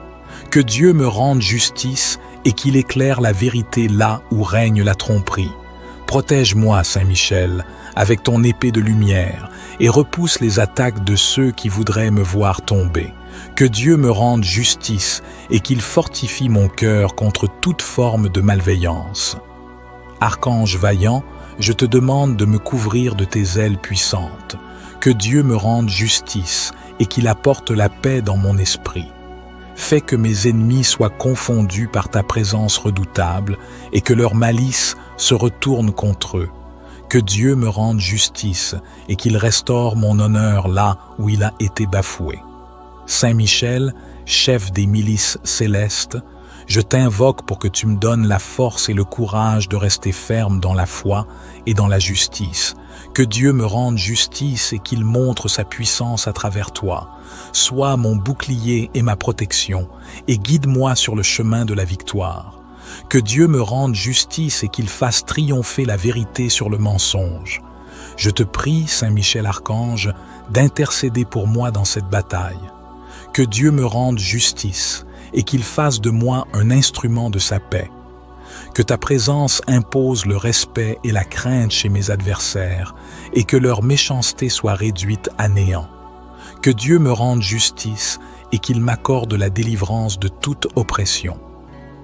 Que Dieu me rende justice et qu'il éclaire la vérité là où règne la tromperie. Protège-moi, Saint Michel, avec ton épée de lumière et repousse les attaques de ceux qui voudraient me voir tomber. Que Dieu me rende justice et qu'il fortifie mon cœur contre toute forme de malveillance. Archange vaillant, je te demande de me couvrir de tes ailes puissantes. Que Dieu me rende justice et qu'il apporte la paix dans mon esprit. Fais que mes ennemis soient confondus par ta présence redoutable et que leur malice se retourne contre eux. Que Dieu me rende justice et qu'il restaure mon honneur là où il a été bafoué. Saint Michel, chef des milices célestes, je t'invoque pour que tu me donnes la force et le courage de rester ferme dans la foi et dans la justice. Que Dieu me rende justice et qu'il montre sa puissance à travers toi. Sois mon bouclier et ma protection, et guide-moi sur le chemin de la victoire. Que Dieu me rende justice et qu'il fasse triompher la vérité sur le mensonge. Je te prie, Saint Michel Archange, d'intercéder pour moi dans cette bataille. Que Dieu me rende justice et qu'il fasse de moi un instrument de sa paix. Que ta présence impose le respect et la crainte chez mes adversaires et que leur méchanceté soit réduite à néant. Que Dieu me rende justice et qu'il m'accorde la délivrance de toute oppression.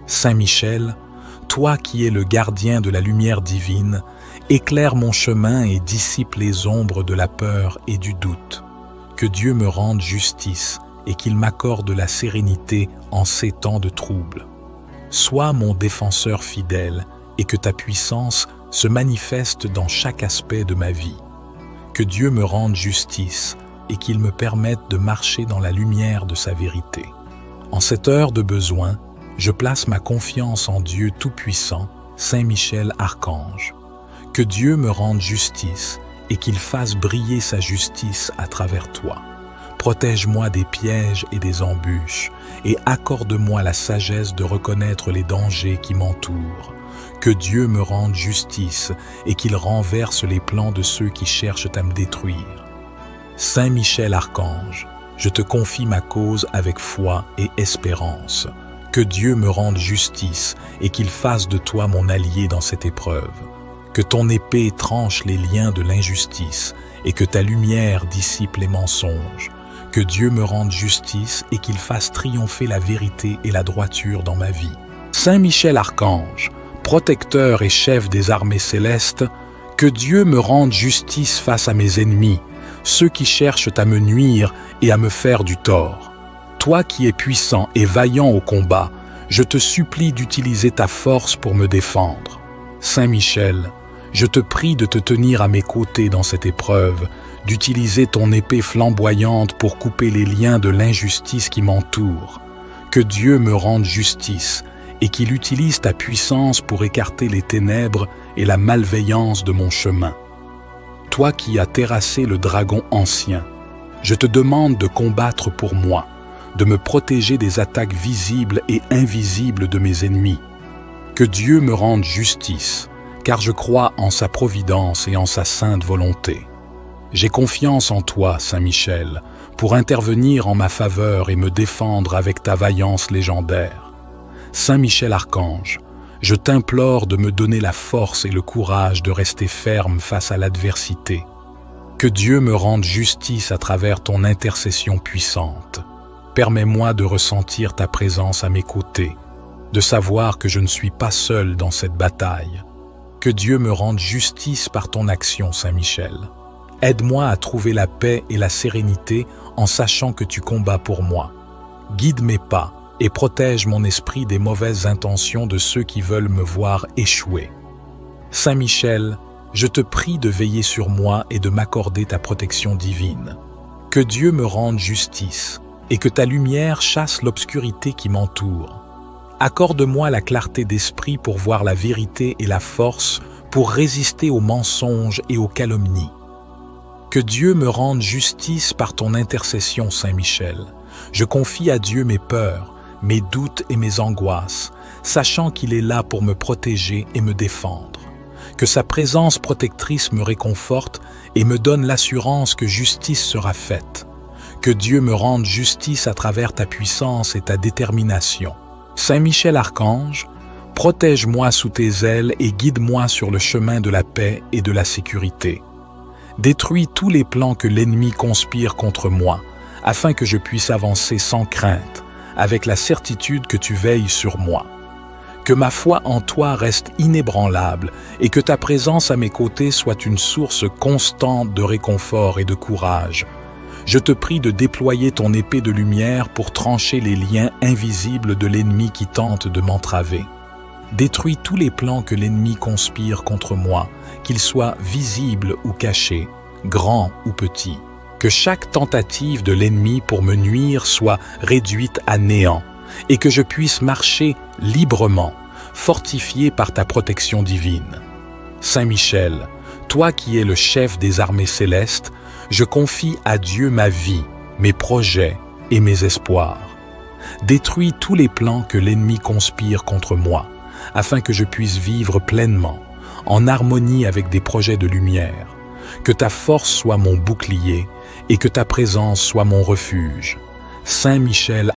Saint Michel, toi qui es le gardien de la lumière divine, éclaire mon chemin et dissipe les ombres de la peur et du doute. Que Dieu me rende justice et qu'il m'accorde la sérénité en ces temps de trouble. Sois mon défenseur fidèle et que ta puissance se manifeste dans chaque aspect de ma vie. Que Dieu me rende justice et qu'il me permette de marcher dans la lumière de sa vérité. En cette heure de besoin, je place ma confiance en Dieu Tout-Puissant, Saint Michel Archange. Que Dieu me rende justice et qu'il fasse briller sa justice à travers toi. Protège-moi des pièges et des embûches et accorde-moi la sagesse de reconnaître les dangers qui m'entourent. Que Dieu me rende justice et qu'il renverse les plans de ceux qui cherchent à me détruire. Saint Michel Archange, je te confie ma cause avec foi et espérance. Que Dieu me rende justice et qu'il fasse de toi mon allié dans cette épreuve. Que ton épée tranche les liens de l'injustice et que ta lumière dissipe les mensonges. Que Dieu me rende justice et qu'il fasse triompher la vérité et la droiture dans ma vie. Saint Michel Archange, protecteur et chef des armées célestes, que Dieu me rende justice face à mes ennemis, ceux qui cherchent à me nuire et à me faire du tort. Toi qui es puissant et vaillant au combat, je te supplie d'utiliser ta force pour me défendre. Saint Michel, je te prie de te tenir à mes côtés dans cette épreuve, d'utiliser ton épée flamboyante pour couper les liens de l'injustice qui m'entoure. Que Dieu me rende justice et qu'il utilise ta puissance pour écarter les ténèbres et la malveillance de mon chemin. Toi qui as terrassé le dragon ancien, je te demande de combattre pour moi, de me protéger des attaques visibles et invisibles de mes ennemis. Que Dieu me rende justice, car je crois en sa providence et en sa sainte volonté. J'ai confiance en toi, Saint Michel, pour intervenir en ma faveur et me défendre avec ta vaillance légendaire. Saint Michel Archange, je t'implore de me donner la force et le courage de rester ferme face à l'adversité. Que Dieu me rende justice à travers ton intercession puissante. Permets-moi de ressentir ta présence à mes côtés, de savoir que je ne suis pas seul dans cette bataille. Que Dieu me rende justice par ton action, Saint Michel. Aide-moi à trouver la paix et la sérénité en sachant que tu combats pour moi. Guide mes pas et protège mon esprit des mauvaises intentions de ceux qui veulent me voir échouer. Saint Michel, je te prie de veiller sur moi et de m'accorder ta protection divine. Que Dieu me rende justice et que ta lumière chasse l'obscurité qui m'entoure. Accorde-moi la clarté d'esprit pour voir la vérité et la force pour résister aux mensonges et aux calomnies. Que Dieu me rende justice par ton intercession, Saint Michel. Je confie à Dieu mes peurs, mes doutes et mes angoisses, sachant qu'il est là pour me protéger et me défendre. Que sa présence protectrice me réconforte et me donne l'assurance que justice sera faite. Que Dieu me rende justice à travers ta puissance et ta détermination. Saint Michel Archange, protège-moi sous tes ailes et guide-moi sur le chemin de la paix et de la sécurité. Détruis tous les plans que l'ennemi conspire contre moi, afin que je puisse avancer sans crainte, avec la certitude que tu veilles sur moi. Que ma foi en toi reste inébranlable et que ta présence à mes côtés soit une source constante de réconfort et de courage. Je te prie de déployer ton épée de lumière pour trancher les liens invisibles de l'ennemi qui tente de m'entraver. Détruis tous les plans que l'ennemi conspire contre moi, qu'ils soient visibles ou cachés, grands ou petits. Que chaque tentative de l'ennemi pour me nuire soit réduite à néant et que je puisse marcher librement, fortifié par ta protection divine. Saint Michel, toi qui es le chef des armées célestes, je confie à Dieu ma vie, mes projets et mes espoirs. Détruis tous les plans que l'ennemi conspire contre moi, afin que je puisse vivre pleinement, en harmonie avec des projets de lumière. Que ta force soit mon bouclier et que ta présence soit mon refuge. Saint Michel